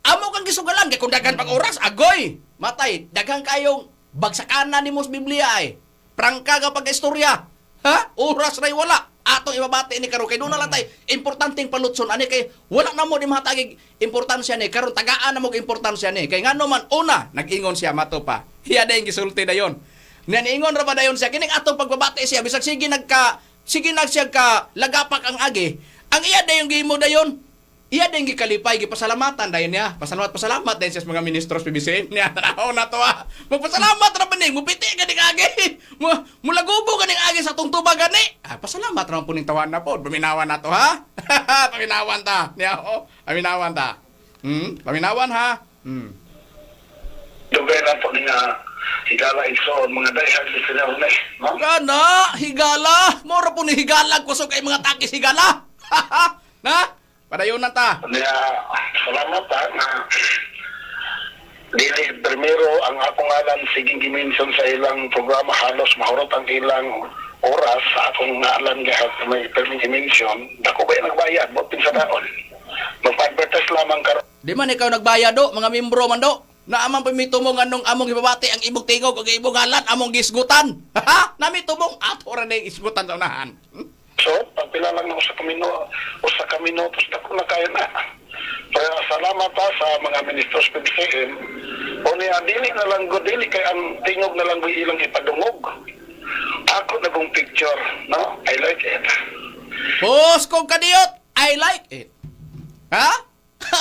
Amo kang gisugalan kay kung daghan pag oras agoy. Matay, daghang kayong bagsakan na ni mo sa Biblia ay. Prangka ka pag istorya. Ha? Oras ray wala. atong ibabati ni karon kay doon na lang tay importanteng palutson ani kay wala na mo di mahatagig importansya ni karon tagaan na mo importansya ni kay ngano man una nag-ingon siya mato pa hiya day gisulti dayon niingon ra ba dayon siya kining atong pagbabati siya bisag sige siya ka lagapak ang agi ang iya dayon gihimo dayon iya din gikalipay, gipasalamatan dayon niya. Pasalamat din siya sa mga ministros PBCM niya. Tanaw na to ha. Magpasalamat ra maning, mupiti ka ning agi. Mulagubo ka ning agi sa tong tuba gani. Pasalamat ra po ning tawan na po. Paminawan na to ha. Paminawan ta. Niya oh. Paminawan ta. Paminawan ha. Dugay na po nga higala igsoon mga dayhan sa sila unay. No? Gana, higala. Mora po ni higala kusog kay mga takis higala. Na? Padayunan ta. Kaya salamat nga dili primero ang akong alam siging gimension sa ilang programa halos mahurot ang ilang oras sa akong alam gahap may permission dako ba nagbayad mo sa daon mag-advertise lamang karon. Di man ikaw nagbayad do, mga membro man do. Naamang pamitumong anong among ibabati ang ibog tingog o ibog halan among gisgutan. Ha? Nami tumong ato ra ning isgutan sa unahan. So, pagpila lang ako sa kamino, tapos ako na kaya na. Kaya salamat pa sa mga ministros PBCM. O niya, dili na lang go, dili kay ang tingog na lang go ilang ipadungog. Ako na kong picture, no? I like it. Post kong kadiyot, I like it. Ha?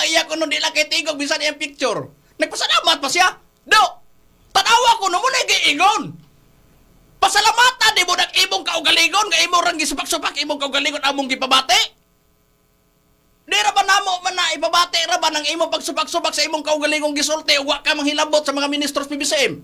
Iya ko nung di lang kay tingog, bisan yung picture. Nagpasalamat pa siya. Do! Tanawa ko naman na giingon. Pasalamatan di mo nag-imong kaugaligon, nga imong rang gisupak-supak imong kaugaligon among gipabati. Di ra ba namo man na ibabati ra ba ng imong pagsupak-supak sa imong kaugalingong gisulti wa ka manghilabot sa mga ministros PBCM.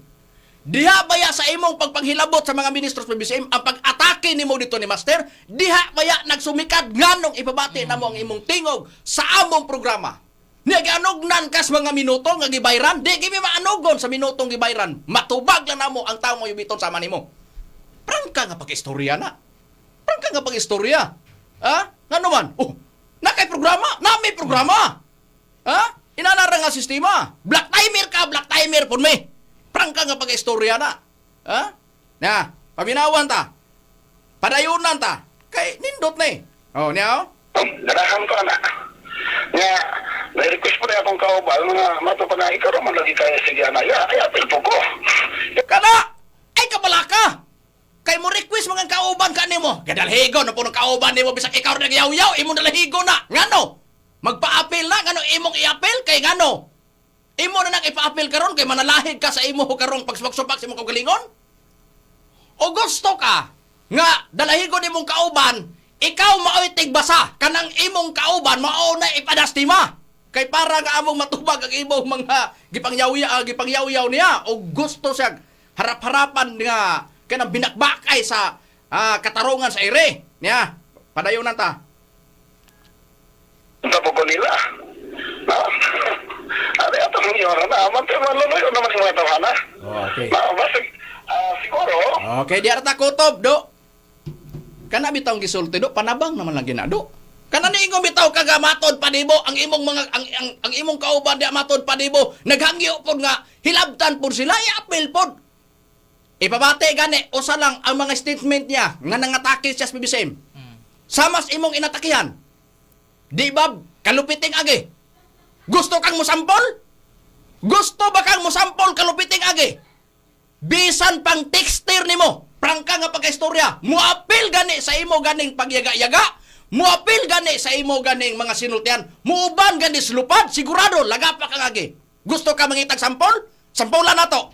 Diha baya sa imong pagpanghilabot sa mga ministros PBCM ang pag-atake nimo dito ni Master, diha baya nagsumikad nganong ibabati namo ang imong tingog sa among programa. Nag-anugnan kas mga minuto nga gibayran, di kimi maanugon sa minutong gibayran. Matubag lang namo ang tawo mo yubiton sama nimo. Prangka nga pag-istorya na. Prangka nga pag-istorya. Ha? Nga naman? Oh, nakay programa? Nami programa. Ha? Inanara nga sistema. Black timer ka, black timer pun me. Prangka nga pag-istorya na. Ha? Na, paminawan ta. Padayunan ta. Kay nindot na eh. Oh, niya oh? Ganahan ko na. Nga, na-request po na akong kaubal nga mato pa na ikaw naman lagi kaya sige anaya. Ay, apil po ko. Kana! Ay, kabala ka! Kay mo request mga kauban ka nimo. Gadalhigo na po ng kauban nimo bisag ikaw na yaw-yaw, imo dalahigo na. Ngano? Magpa-appeal na ngano imong i-appeal kay ngano? Imo na nang ipa-appeal karon kay manalahig ka sa imo karong pagsupak-supak sa imong kaugalingon? O gusto ka nga dalahigo nimong kauban, ikaw maoy tigbasa kanang imong kauban mao na ipadastima. Kay para nga among matubag ang imong mga gipangyaw-yaw niya o gusto siya harap-harapan nga kanang binakbakay sa katarungan sa ere. Niya, padayunan ta. Punta po ko nila. No? Ano yung itong yora na? Mantimaluloy naman yung mga tawhana. Okay. Basig, siguro. Okay, di arata kutob, do. Kana bitaw gisulti do, panabang naman lang ginado. Kana niingon bitaw kaga matod padibo ang imong mga ang imong kauban di matod padibo. Naghangyo pod nga hilabtan pod sila i-appeal pod. Ipabate gani usa lang ang mga statement niya nga nangatake siya sa PBCM. Samas imong inatakihan. Di ba kalupiting agi? Gusto kang musampol? Gusto ba kang musampol kalupiting agi? Bisan pang texter nimo, prangka nga pagkaistorya, muapil gani sa imo ganing pagyaga-yaga, muapil gani sa imo ganing mga sinultian, muuban gani slupad, sigurado lagapa kang agi. Gusto ka mangitag sampol? Sampolan nato.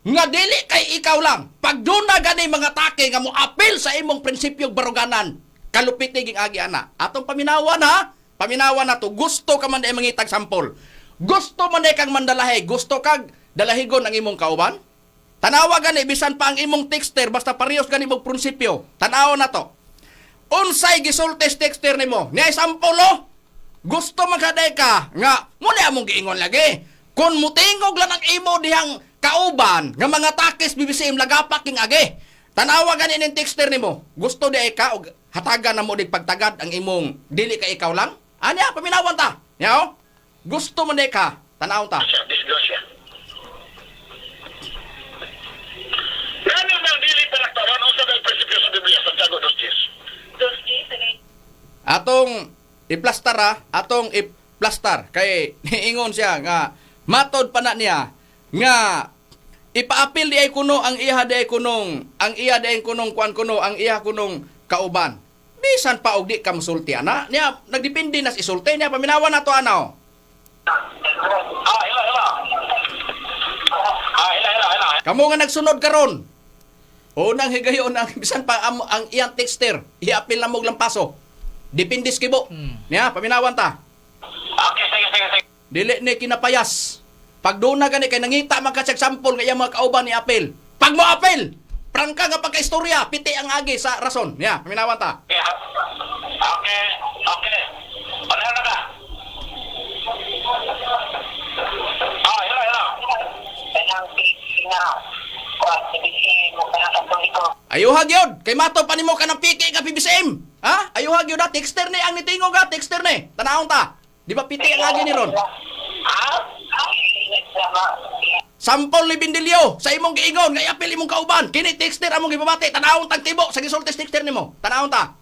Nga dili kay ikaw lang. Pag doon na gani mga take nga mo apil sa imong prinsipyong baruganan, kalupitig ang agi ana. Atong paminawan ha? Paminawan na to. Gusto ka man ay mangitag sampol. Gusto man ay kang mandalahi. Gusto kag dalahigon ang imong kauban? Tanawa gani, bisan pa ang imong texter, basta parehas gani mong prinsipyo. Tanawa na to. Unsay gisultes texter nimo? Niay sampolo? Gusto maghaday ka nga muna among giingon lagi. Kung mutingog lang ang imo dihang kauban nga mga takis BBCM lagapak king agi. Tanawa gani ning texter nimo. Gusto di ka og hatagan na mo dig pagtagad ang imong dili ka ikaw lang? Anya paminawan ta. Yaw? Gusto man di ka. Tanaw ta. Disgrasya. Ganun ang dili pinagtawan o sa prinsipyo sa Biblia, Santiago 2:10. Atong iplastar atong iplastar kay niingon siya nga matod pa na niya nga ipaapil di ay kuno ang iha di ay kunong kuan kuno ang iha kunong kauban. Bisan pa og di ka musulti ana niya nagdepende na isulti niya paminawan nato ano. Kamu nga nagsunod karon. Unang higayon ang bisan pa ang iyang texter iapil na mog lampaso. Depende skibo. Niya paminawan ta. Okay, sige. Dili ni kinapayas. Pag doon na gani kay nangita man ka sample nga iyang mga kauban ni apil. Pag mo apil, prangka nga pagkaistorya, piti ang agi sa rason. Niya, paminawan ta. Okay. Ano na ka? Hello. Ayuhag yun. Kay mato pa nimo ka ng piki ka PBCM. Ha? Ayuhag yun na. Texter ni ang nitingo ka. Texter ni. Tanahon ta. Di ba piti ang agi ni ron? Sampol ni Bindilyo sa imong giingon ngay apil imong kauban. Kini texter among gibabati. Tanahon tag tibo sa gisultis texter nimo. Tanahon ta.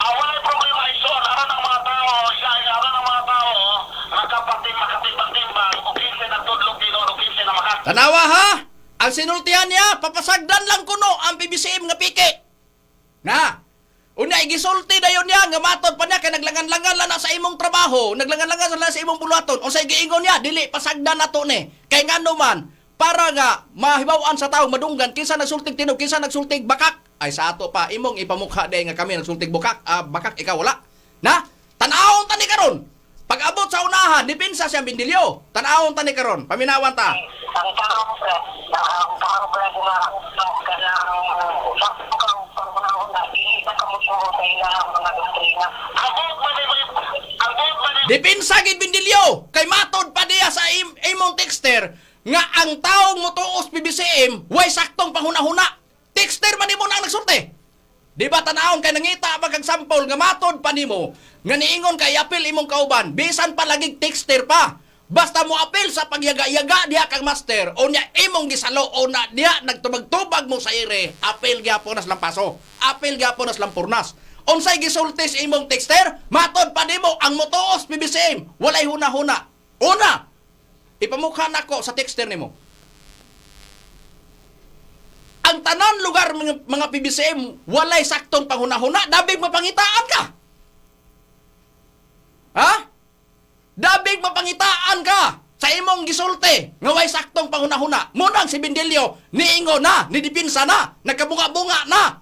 Awalay problema ito, aran ang mga tao, aran ang mga tao, makatimbang-timbang, o kinse na tudlog dito, o kinse na makat. Tanawa ha? Ang sinultihan niya, papasagdan lang kuno ang PBCM nga piki. Na, una igisulti na yun niya, nga matod pa niya, kay naglangan-langan lang na sa imong trabaho, naglangan-langan lang sa imong buluhaton, o sa igiingon niya, dili, pasagdan na to ni. Kay nga naman, para nga mahibawaan sa tao madunggan, kinsa nagsultig tinog, kinsa nagsultig bakak, ay sa ato pa, imong ipamukha day nga kami nagsultig bakak, ikaw wala. Na, tanahon tani karon. Pag abot sa unahan, dipinsa siyang Bindilyo. Tanahon tani karon, paminawan ta. Ang tao pre, Dipinsa gid Bindilyo. Kay matod pa diya sa imong texter nga ang taong motuos PBCM way saktong panghuna-huna. Texter man nimo na ang nagsulti. Di ba tanahon kay nangita magkag sample nga matod pa nimo nga niingon kay apil imong kauban bisan pa lagig texter pa. Basta mo apil sa pagyaga-yaga diha kang master o nya imong gisalo o na diha nagtubag-tubag mo sa ire apil gyapon nas lampaso. Apil gyapon nas lampurnas. Unsay gisultis imong texter matod pa nimo ang motuos PBCM walay huna-huna. Una, ipamukha nako sa texter nimo. Ang tanan lugar mga PBCM walay saktong panghuna-huna, dabig mapangitaan ka. Ha? Dabig mapangitaan ka sa imong gisulti nga way saktong panghuna-huna. Munang si Bindilyo niingo na, nidipinsa na, nagkabunga-bunga na.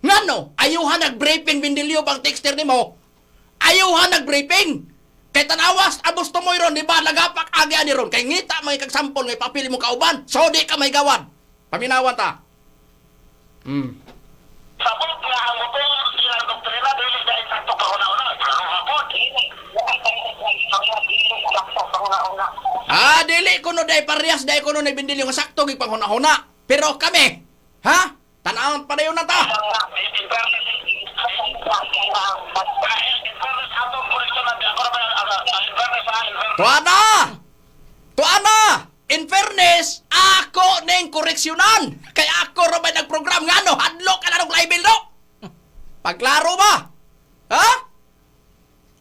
Ngano, ayuhan nag-briefing Bindilyo bang texter nimo? Ayuhan nag-briefing. Kay tanawas abos tumoy ron, di ba? Nagapak agi ani ron. Kay ngita may kagsampol ngay papili mo kauban. So di ka may gawad. Paminawan ta. sabot nga ang motor silang doktrina, dili na eksakto kahuna-una. Dili kuno day parehas day kuno na Bindilyo nga sakto gid panghuna-huna. Pero kami, ha? Tanawon pa dayon na ta. Tuana! In fairness, ako ning koreksyonan. Kaya ako ro may nagprogram nga no, hadlok ka na ng libel no. Pagklaro ba? Ha?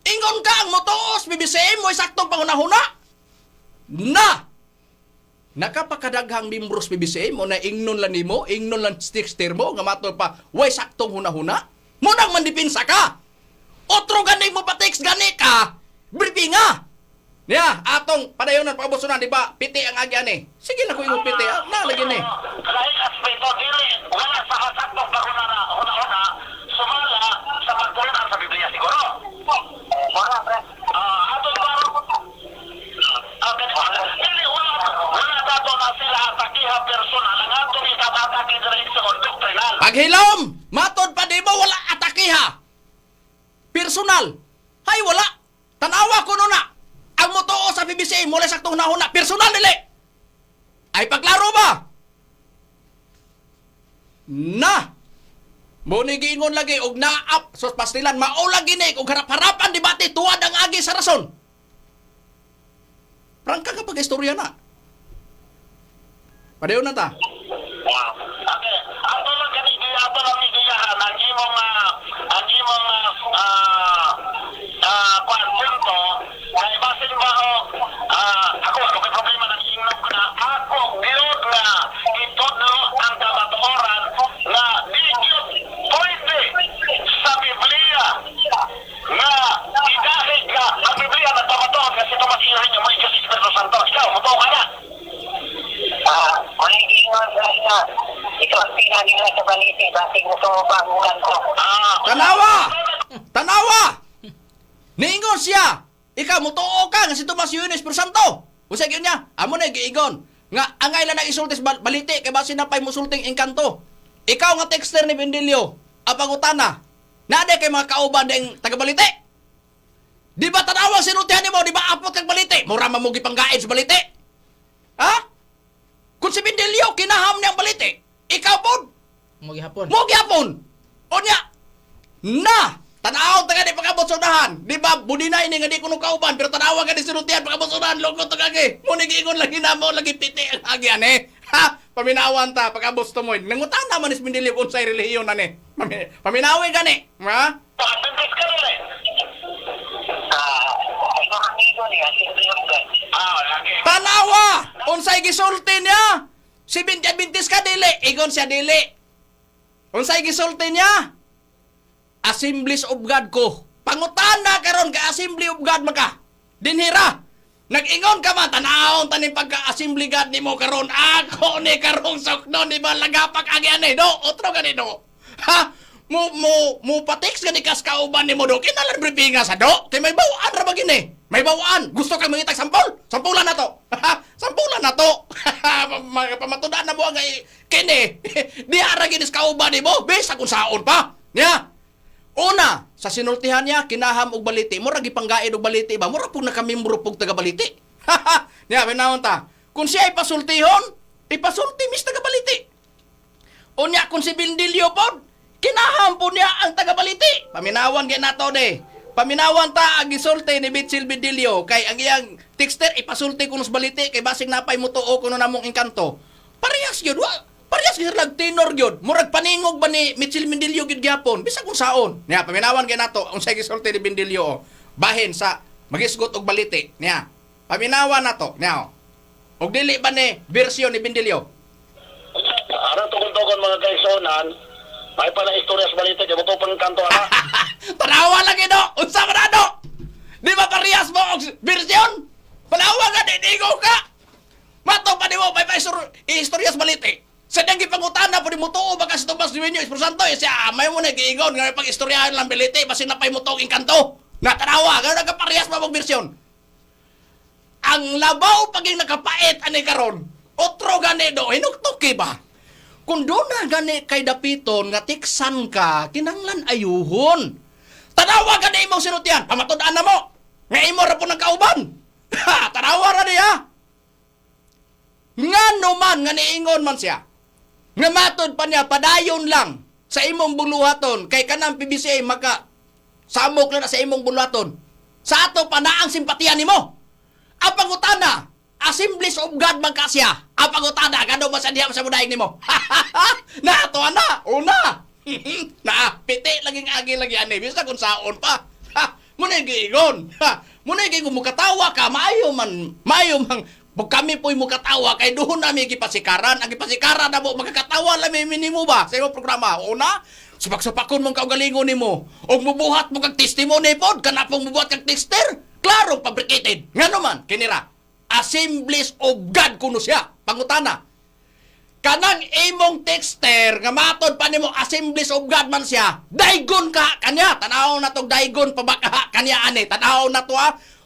Ingon ka ang motos, BBCM mo saktong panghuna-huna. Na! Nakapakadaghang membros PBCM mo na ingnon lang nimo, ingnon lang stickster mo, nga matol pa, way saktong huna-huna. Munang mandipinsa ka. Otro ganing mo pa text gani ka, briefing nga. Niya, atong padayonan pagbusunan, di ba? Piti ang agyan eh. Sige na ko yung piti, na lagi ni. Lain aspeto, dili, wala sa kasaktong kahuna-huna, sumala sa pagtulad sa Biblia siguro. Wala, pre. Atong baro, dili, wala dato na sila atakiha personal, ang atong itatake direksyon doktrinal. Paghilom! Matod pa di mo, wala atakiha. Personal. Hay, wala. Tanawa ko na. Ang moto sa PBCM, mula saktong huna-huna, personal nili. Ay paglaro ba? Na! Muni giingon lagi og naap sus pastilan maulag gini og harap-harapan debate tuwad ang agi sa rason. Prangka ka pag-istorya na. Padayon na ta. Okay. Ato lang kani ato lang idiyahan ang imong punto ay basin ba ako may problema ng ingnog ko na ako bilog nga itudlo ang kabatuoran na di gyud pwede sa Biblia nga idahig ka ang Biblia nagpamatuod kasi tumasirin yung may Diyos Espiritu Santo. Ikaw, mutuo ka na. Mangingingon sa ito ang pinagin sa baliti basig mo sa pangulan ko. Tanawa! Tanawa! Niingon siya! Ikaw, mutuo ka nga si Tomas Yunes por Santo! Usay yun niya, amo na giigon. Nga, angay lang nag-isultis baliti kay basin na pa'y musulting engkanto. Ikaw nga texter ni Bendilio, apagutana, nade kay mga kauban ding taga-baliti? Di ba tanawa sinutihan mo, di ba apot kag baliti? Mura mamugi pang gaid sa baliti? Ha? Kung si Bendilio, kinaham niyang baliti, ikaw po, Mo gihapon. mo gyapon. Onya. Na, tanaw taga di pagabot sa unahan. Di ba budinay ni nga di kuno kauban pero tanawa ka di sinutian pagabot sa unahan logo to kage. Mo ni giingon lagi na mo lagi piti ang agyan Ha, paminawan ta pagabot to mo. Nangutana man is Bendilio unsay relihiyon na ni. Paminawi gani. Ha? Pagdentes ka rin. Ay mga amigo niya, siyempre yung lagi. Tanawa! Unsay gisulti niya? Si Bintis ka dili, igon siya dili. Unsay gisulti niya? Assemblies of God ko. Pangutana karon ka Assembly of God maka. Dinhira. Nag-ingon ka man tanawon taning pagka-Assembly God nimo karon. Ako ni karong sokno di ba lagapak agi ani do? Otro gani do. Ha? Mo patix gani kas kauban nimo do. Kinalan briefing sa do. Kay may bawaan ra ba gini? May bawaan. Gusto ka mangitag sampol? Sampulan na to. Sampulan na to. Pamatudan na mo ang kini. Di ara ginis kauban nimo. Bisa kung saon pa. Nya. Una, sa sinultihan niya kinaham og baliti. Mura gipanggaid og baliti ba? Mura pug nakamimbro pug taga baliti. Nya binawon ta. Kung siya ipasultihon, ipasulti mis taga baliti. Unya kung si Bendilio pod, kinaham po niya ang taga baliti. Paminawan gyud nato de. Paminawan ta ang gisulti ni Bitsil Bendilio kay ang iyang texter ipasulti kuno sa baliti kay basig napay mutuo kuno namong engkanto. Parehas gyud wa. Parehas gyud lag tenor gyud. Murag paningog ba ni Mitchell Bendilio gyud gyapon bisag kung saon. Niya paminawan gyud nato unsay gisulti ni Bendilio bahin sa magisgot og baliti. Niya. Paminawan nato. Niya. Og dili ba ni bersyon ni Bendilio? Ano tukon-tukon mga kaisonan, may pala istorya sa balita, kaya mo pang kanto ana. Tanawa lagi do! Unsa man do? Di ba parehas mo og bersyon? Panawa ka, didigo ka! Mato pa di mo, may istorya sa baliti. Sa dang gipangutana po di mo tuo baka si Tomas Dueño Espiritu Santo siya amay mo na giingon nga pag istoryahan lang baliti basin na pay mo tong engkanto. Na tanawa, nga nagkaparehas pa mong bersyon. Ang labaw paging nakapait ani karon. Otro gani do, hinuktuki ba? Kung doon na gani kay dapiton nga tiksan ka, kinanglan ayuhon. Tanawa gani imong sinutian, pamatudaan na mo. Nga imo ra po nagkauban. Ha, tanawa ra niya. Nga naman, nga niingon man siya. Nga matod pa niya, padayon lang sa imong buluhaton, kay kanang PBCA maka samok lang na sa imong buluhaton. Sa ato pa na ang simpatiya nimo. Apangutana, Assemblies of God man kasya. Apangutana, gano ba sa diha sa mudayeg nimo? Na ato ana, una. Na piti laging agi lagi ani, bisa kung saon pa. Muna giingon. Muna giingon mo katawa ka, maayo man pag kami po'y mukatawa, kay doon namin gipasikaran. Ang gipasikaran na mo, magkakatawa lang may minimo ba sa iyong programa? Una, supak-supakon mong kaugalingon ni mo. O mubuhat mo kag testimony po, kanapong mubuhat kag tester. Klaro, fabricated. Nga naman, kinira, Assemblies of God kuno siya. Pangutana. Kanang imong texter, nga matod pa nimo Assemblies of God man siya, daygon ka kanya. Tanaw na tong daygon pabaka kanya ani. Tanaw na to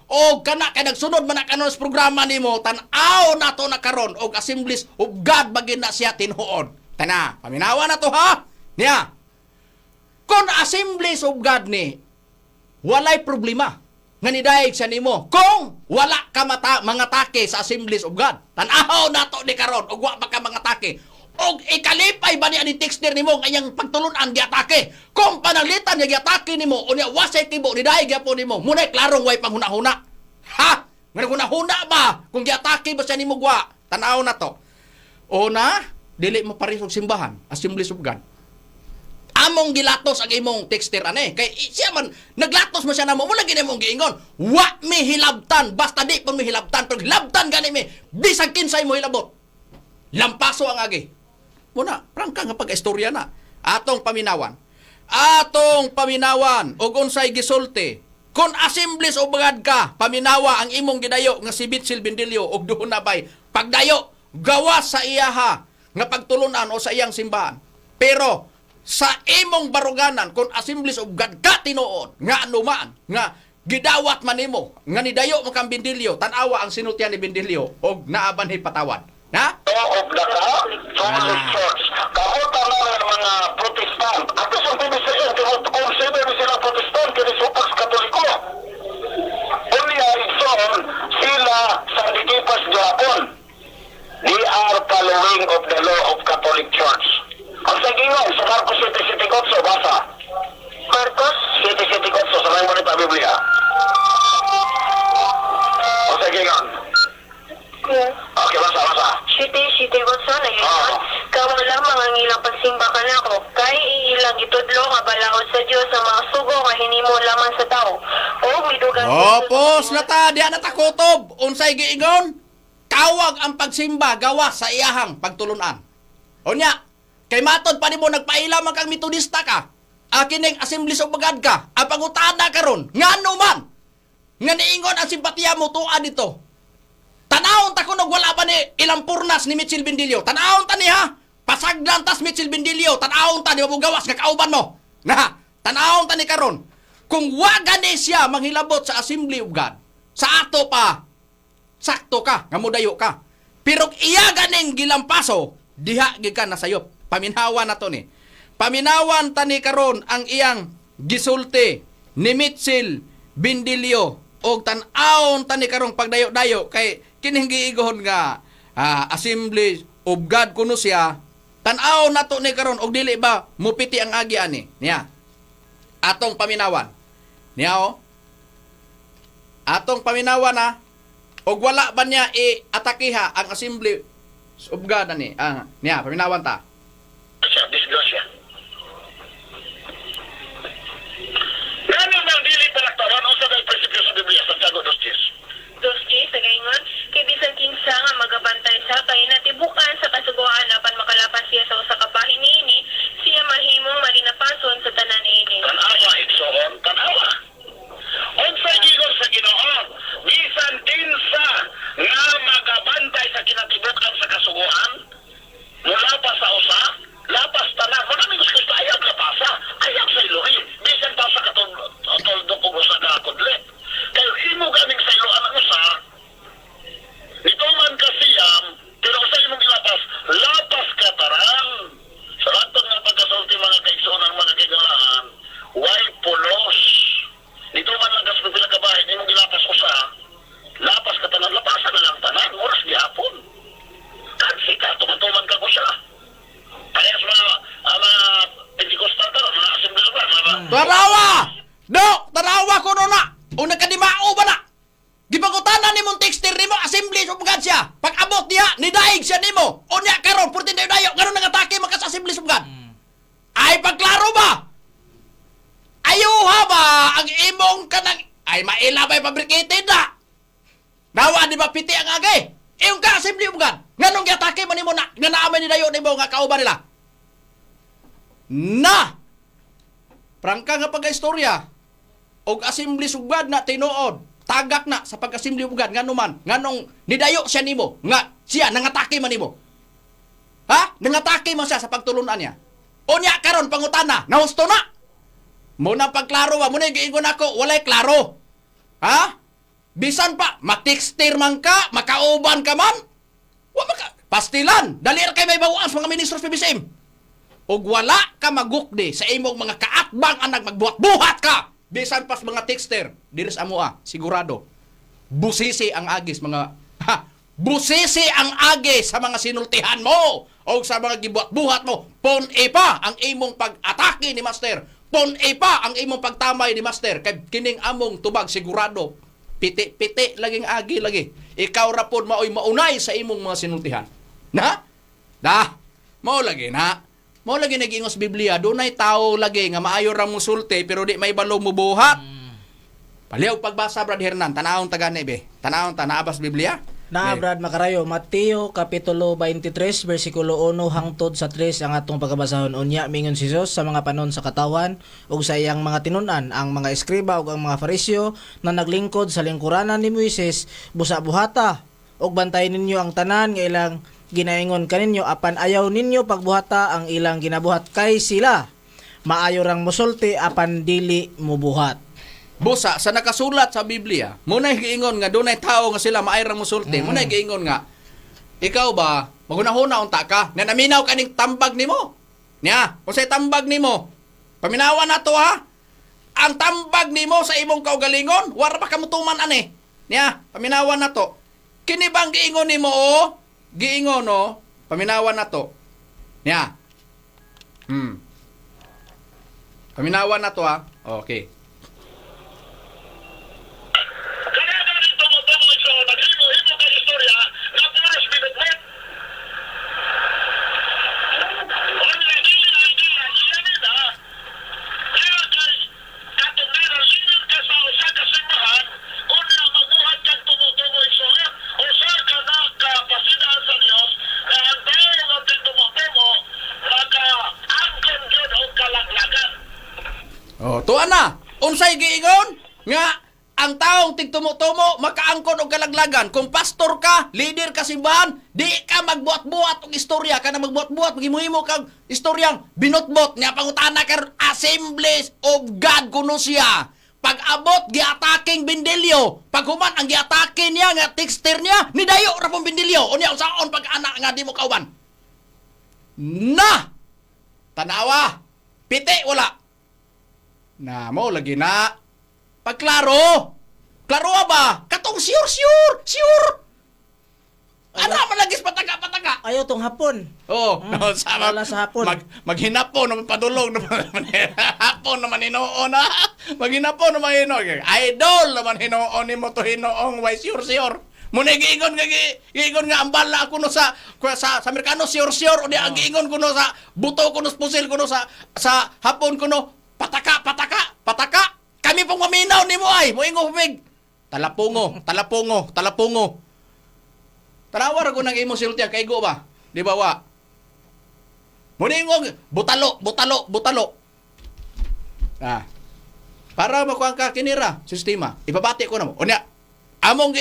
o kana kay nagsunod man na kanon sa programa nimo tan-aw nato na karon og Assemblies of God bagin na siya tinhuod. Tana, paminawa na to ha. Niya. Kon Assemblies of God ni walay problema. nga nidayeg siya nimo kung wala ka mga take sa Assemblies of God. Tan-aw nato ni karon ug wa pa ka mga take. Og ikalipay ba ni ani texter nimo kanyang pagtulunan giatake? Kung panalitan niya giatake nimo unya wasay tibo nidayeg gyapon nimo. Munay klarong way panghuna-huna. Ha? Nga huna ba kung giatake ba siya nimo gwa? Tan-aw na to. Una, dili mo pares og simbahan, Assemblies of God. Among gilatos ang imong texter ane kay siya man naglatos mo siya namo mo lagi nimong giingon wa mi hilabtan basta di pa mi hilabtan pero hilabtan gani mi bisag kinsay mo hilabot lampaso ang agi muna prangka nga pag-istorya na atong paminawan og unsay gisulti kun Assemblies of God ka paminawa ang imong gidayo nga si Bitsil Bendilio og duhon na bay pagdayo gawas sa iyaha nga pagtulunan o sa iyang simbahan pero sa imong baruganan kung Assemblies of God ka tinuod nga anuman nga gidawat man nimo nga nidayo mo kang Bendilio tan-awa ang sinultian ni Bendilio og naabanhi patawad na of the Catholic Church. Kamutan na ng mga Protestant. At sa PBCM, consider sila Protestant kaya supak sa Katoliko. Unya igsoon sila sa Dikipas Japon. They are following of the law of Catholic Church. Ang sagingon sa Marcos 7:7 basa. Marcos 7:7 sa mga manita Biblia. Ang sagingon. Okay, basa. Siti na yun. Kamu lamang ang ilang pagsimba ka na ko. Kay ilang itudlo nga balaod sa Diyos sa mga sugo nga hinimo lamang sa tao. O midugang... Opos na ta, diyan na takotob. Unsay giingon? Kawag ang pagsimba gawa sa iyahang pagtulunan. Unya, kay matod pa nimo nagpailaman kang metodista ka. Akining Assemblies of God ka. Ang pangutada karon, ngano man. Nga niingon ang simpatiya mo tuan dito. Tanawon ta kunog wala pa ni ilang purnas ni Mitchell Bendilio. Tanawon ta ni ha. Pasagdan tas Mitchell Bendilio. Tanawon ta di mo gawas nga kauban mo. Na, tanawon ta ni karon. Kung waga ni siya manghilabot sa Assembly of God, sa ato pa sakto ka, nga mudayo ka. Pero iya ganing gilampaso, diha gikan na sayop. Paminawan na to ni. Paminawan ta ni karon ang iyang gisulti ni Mitchell Bendilio og tan-awon ta ni karong pagdayo-dayo kay kining giigon nga Assembly of God kuno siya tan-awon nato ni karon og dili ba mupiti ang agi ani niya atong paminawan niya atong paminawan na og wala ba niya i-atakiha ang Assembly of God ani niya paminawan ta Disgrasya. Gano'n ang dili palaktawan o sa dahil prinsipyo sa Biblia, Santiago 2:10. Dosti, sa gaingon, kay bisan kinsa nga magabantay sa kay natibukan sa kasuguan apan makalapas siya sa usa ka bahin niini, siya mahimong malinapason sa tanan niini. Tanawa, igsoon, tanawa. Unsa gigon sa Ginoo, bisan kinsa nga magabantay sa kinatibukan sa kasuguan, mula pa sa usa, lapas tanan, maraming gusto ayag lapasa, ayag sa iluhin, bisan pa sa katuldo kung usa na kudlit. Kaya imo ganing sa iluhan ang usa, ito man kasiyam, pero sa imong ilapas, lapas ka tarang. Sa atong nga pagkasulti mga kaigsoon ng mga kagalaan, why pulos? Dito man lang kas pila ka bahay, imong ilapas usa, lapas ka tanan, lapasan na lang tanan, oras gihapon. Kansi ka, tuman-tuman ka ko siya. Parehas mga Pentecostal ka, mga Assembly of God, mga... Tarawa! Dok! Tarawa ko na! O nagkadimao ba na? Gipagutanan ni mong texter ni mo, Assemblies of God siya. Pag-abot niya, nidaig siya ni mo. O niya, karon, purtin dayo, karon nangatake maka sa Assemblies of God. Ay, pagklaro ba? Ayuha ba ang imong kanang... Ay, maila ba'y fabricated na? Nawa, di ba piti ang agay? Iyong ka, Assembly of God. Nganong giatake man ni mo na, nga naaman ni dayo ni mo, nga kauban nila. Na! Prangka nga pagka-istorya, og Assemblies of God na tinuod, tagak na sa pag-Assembly of God, nga naman, nganong nidayo siya nimo, nga siya, nangatake man nimo. Ha? Nangatake man siya sa pagtulunan niya. O niya, karon pangutana, nahusto na. Muna pagklaro ba, muna giingon ako, walay klaro. Ha? Bisan pa, matikster man ka, makauban ka man. Pastilan, dali kay may bawaan sa mga ministros PBCM. Og wala ka magukdi sa imong mga kaatbang anak magbuhat-buhat ka. bisan pas mga texter, diris amoa, sigurado. Busisi ang agis mga busisi ang agis sa mga sinultihan mo o sa mga gibuhat-buhat mo. Pun-e pa ang imong pag-atake ni Master. Pun-e pa ang imong pagtamay ni Master. Kay kining among tubag sigurado. Piti-piti laging agi lagi. Ikaw ra pod maoy maunay sa imong mga sinultihan. Na? Mao lagi na. Mao lagi nagingos Biblia, dunay tao lagi nga maayo ra mo sulti pero di may balo mo buhat. Paliw pagbasa Brad Hernan, tanawon taga nebe. Tanawon ta naabas Biblia? Na Brad Makarayo, Mateo kapitulo 23 bersikulo 1 hangtod sa 3 ang atong pagkabasahon. Unya mingon si Jesus sa mga panon sa katawan ug sa iyang mga tinun-an ang mga eskriba ug ang mga Fariseo na naglingkod sa lingkuranan ni Moises, busa-buhata ug bantayan ninyo ang tanan nga ilang ginaingon kaninyo apan ayaw ninyo pagbuhata ang ilang ginabuhat kay sila. Maayo rang mosulti apan dili mubuhat. Busa, sa nakasulat sa Biblia, muna'y giingon nga dunay tao nga sila maayra musulti, muna'y giingon nga, ikaw ba, magunahuna unta ka, na naminaw kaning tambag nimo. Niya, kung sa'y tambag nimo, paminawan na to ha, ang tambag nimo sa imong kaugalingon, wala pa kamutuman ani. Niya, paminawan na to. Kini bang giingon nimo o? Giingon o, paminawan na to. Niya. Paminawan na to ha. Okay. Tuan na, unsay giingon nga ang taong tigtumo-tumo makaangkon og kalaglagan. Kung pastor ka, leader ka simbahan, di ka magbuhat-buhat og istorya, ka na magbuhat-buhat, maghimuhimo kang istoryang binotbot nga pangutana ka Assemblies of God kuno siya. Pag abot giataking Bindilyo, pag human ang giatake niya nga texter niya, nidayo ra pong Bindilyo. Unya usaon pag anak nga di mo kauban. Na tanawa, piti wala. Na mo lagi na pagklaro. Klaro ba? Katong sure. Ano man lagi pataka. Ayaw tong hapon. Oh, no, sama. Wala sa hapon. Maghinapon naman padulong naman. Hapon naman hinoon na. Maghinapon naman hinoon. Idol naman hinoon ni mo to hinoong why sure. Muna giingon nga ang bala kuno sa Amerikano sure. Udi ang giingon kuno sa buto kuno sa pusil kuno sa hapon kuno pataka. Kami pong maminaw ni mo ay. Moingo pumig. Talapungo. Tarawar ko ng imo siltiya. Kaigo ba? Di ba wa? Muningog. Butalo. Para makuha ka kinira. Sistema. Ibabati ko na mo. Unya. Among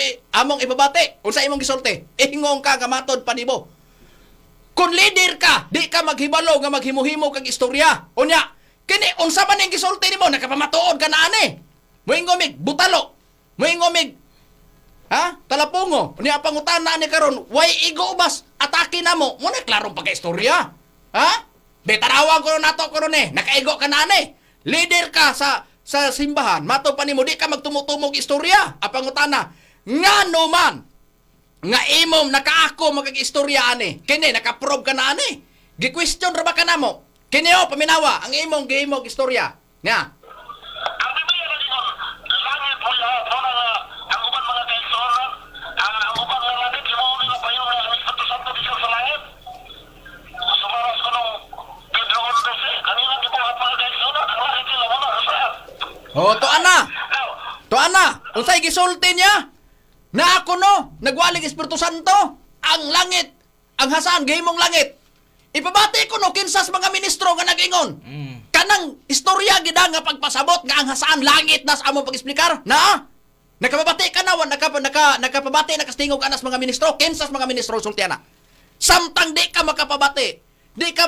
ibabati. Unsa imong gisulti. Ingong ka gamatod panibo. Kung leader ka, di ka maghibalo nga maghimuhimo kag istorya. Unya. Kini, unsa man yung gisulti ni mo, nakapamatuod ka na ani. Moingomig, butalo. Moingomig, talapungo. Niya pangutan na ni karon, why igo ubas, atake na mo. Muna klarong pagka-istorya. Betarawang ko nato ko ron nakaigo ka na ani. Leader ka sa simbahan, mato pa ni mo, di ka magtumutumog istorya. Apangutana, nga man, nga imom nakaako magag-istorya ani. Kini, nakaprobe ka na ani. Gi-question ra ba ka na mo? Kinyo, paminawa, ang imong istorya. Nga. Ang Biblia na dito, langit mo yan, ang uban mga kaigsoon, ang uban ng langit, himuhuli mo pa yun ang Espiritu Santo dito sa langit. Sumaras ko nung Pedro 11, kanina gibuhat mga kaigsoon, ang langit sila muna, saan? Tuan na, unsay gisulti niya? Na ako no, nagwalig Espiritu Santo, ang langit, ang hasan, gihimong langit. Ipabati ko no kinsas mga ministro nga nag-ingon. Kanang istorya gida nga pagpasabot nga ang hasaan langit nas amo pag-explicar. Na? Nakapabati ka na nakapabati nakastingog anas mga ministro, kinsas mga ministro sultiana. Samtang di ka makapabati. Di ka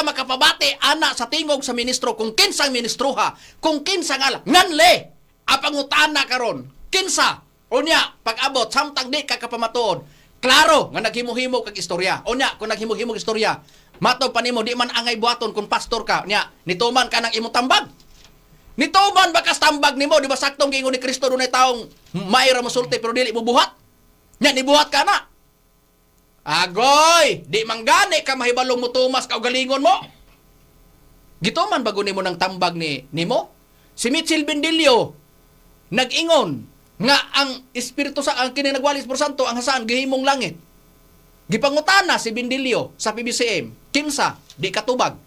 makapabati ana sa tingog sa ministro kung kinsang ministroha, kung kinsa nga nganle apangutana karon. Kinsa? Unya pag-abot samtang di ka kapamatuod. Klaro nga naghimuhimo kag istorya. O nya, kung naghimuhimo kag istorya, mataw pa nimo di man angay buhaton kung pastor ka. Nya, nituman ka ng imong tambag. Nituman bakas tambag nimo, di ba saktong giingon ni Kristo dunay taong mayra masulti pero dili mo buhat. Nya nibuhat ka na. Agoy, di manggani ka mahibalong mo tumas ka og galingon mo. Gituman bago nimo ng tambag nimo. Si Mitchell Bendilio nag-ingon nga ang Espiritu sa ang kini nagwali Espiritu Santo ang hasaan gihimong langit. Gipangutana si Bendilio sa PBCM, kinsa di katubag.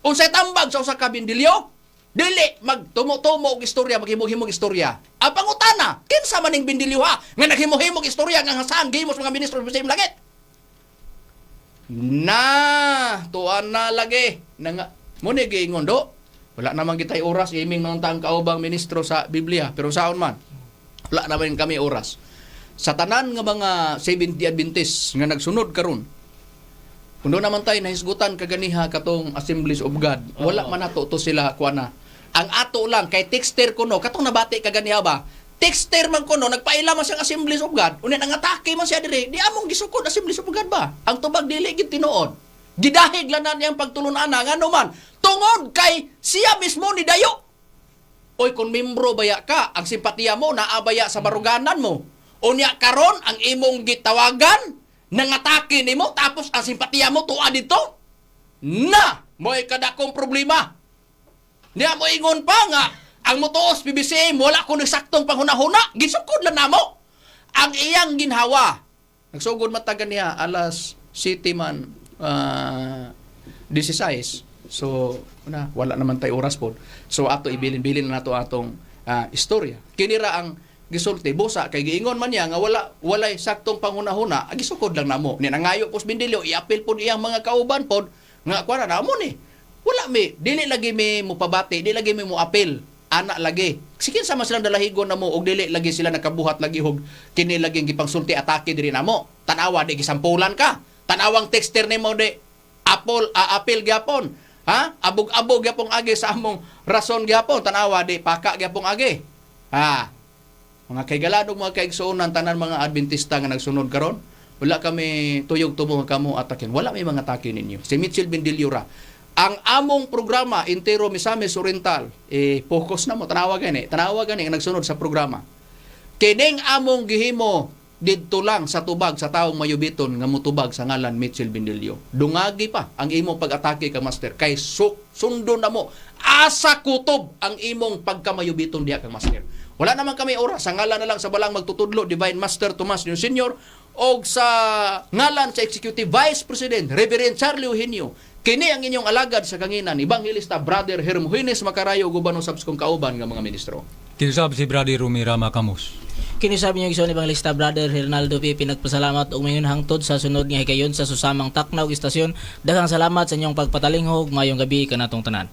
Unsay tambag sa usa ka Bendilio? Dili magtumo-tumo og istorya, maghimog-himog istorya. Ang pangutana, kinsa maning Bendilio ha nga naghimo-himog istorya nga hasaan gihimos mga ministro sa PBCM langit? Na, tuan na lagi. Muna giingon do. Wala naman kitay oras, iming mga taang kaubang ministro sa Biblia. Pero saon man, wala naman kami oras. Sa tanan nga mga 70 Adventist nga nagsunod karon. Kundo naman tayo nahisgutan kaganiha katong Assemblies of God. Wala man nato to sila kuana. Ang ato lang kay texter kuno katong nabati kaganiha ba? Texter man kuno nagpaila man siyang Assemblies of God. Unya nangatake man siya diri. Di among gisukod Assemblies of God ba? Ang tubag dili gid tinuod. Gidahig lang na niyang pagtulon-ana nga naman tungod kay siya mismo ni dayo. Oy kung membro baya ka, ang simpatiya mo naabaya sa baruganan mo. Unya karon ang imong gitawagan nangatake nimo tapos ang simpatiya mo tuwa dito. Na, mo'y kadakong problema. Niya mo ingon pa nga ang motoos PBCM wala ko saktong panghuna-huna, gisukod lang namo. Ang iyang ginhawa. Nagsugod matagan niya alas 7 man 16. So, wala naman tayo oras po. So, ato ibilin-bilin na nato atong istorya. Kinira ang gisulti, busa, kay giingon man niya nga walay saktong panghuna-huna, gisukod lang namo. Ni nangayo pos Bendilio, iapil po iyang mga kauban po, nga kuwara na mo ni. Wala mi, dili lagi mi mo pabati, dili lagi mi mo apil. Anak lagi. Sige sama silang dalahigon na mo, og dili lagi sila nakabuhat lagi, og kini lagi gipangsulti atake diri namo. Tanawa, di gisampulan ka. Tanawang texter ni mo di apil gyapon. Ha? Abog-abog gyapong agi sa among rason gyapon. Tanawa di paka gyapong agi. Ha? Mga kaigaladong mga kaigsuonan tanan mga Adventista nga nagsunod karon, wala kami tuyog tumo kamo atakin. Wala may mga atake ninyo. Si Mitchell Bendilio ra. Ang among programa Intero Misamis Oriental, focus na mo tanawa gani nga nagsunod sa programa. Kining among gihimo didto lang sa tubag sa taong mayubiton nga mutubag sa ngalan Mitchell Bendilio. Dungagi pa ang imong pag-atake ka master kay sundo na mo asa kutob ang imong pagkamayubiton diha kang master. Wala naman kami oras sa ngalan na lang sa balang magtutudlo Divine Master Tomas Sr. o sa ngalan sa Executive Vice President Reverend Charlie Eugenio. Kini ang inyong alagad sa kanginan Evangelista Brother Hermogenes Macarayo gubano sabs kong kauban nga mga ministro. Kinusab si Brother Rumira Macamos. Kinisabi niyo igsoon Evangelista Brother Hernaldo P. Pinagpasalamat og mayon hangtod sa sunod nga hikayon sa susamang taknaw istasyon. Daghang salamat sa inyong pagpatalinghog. Mayong gabi kanatong tanan.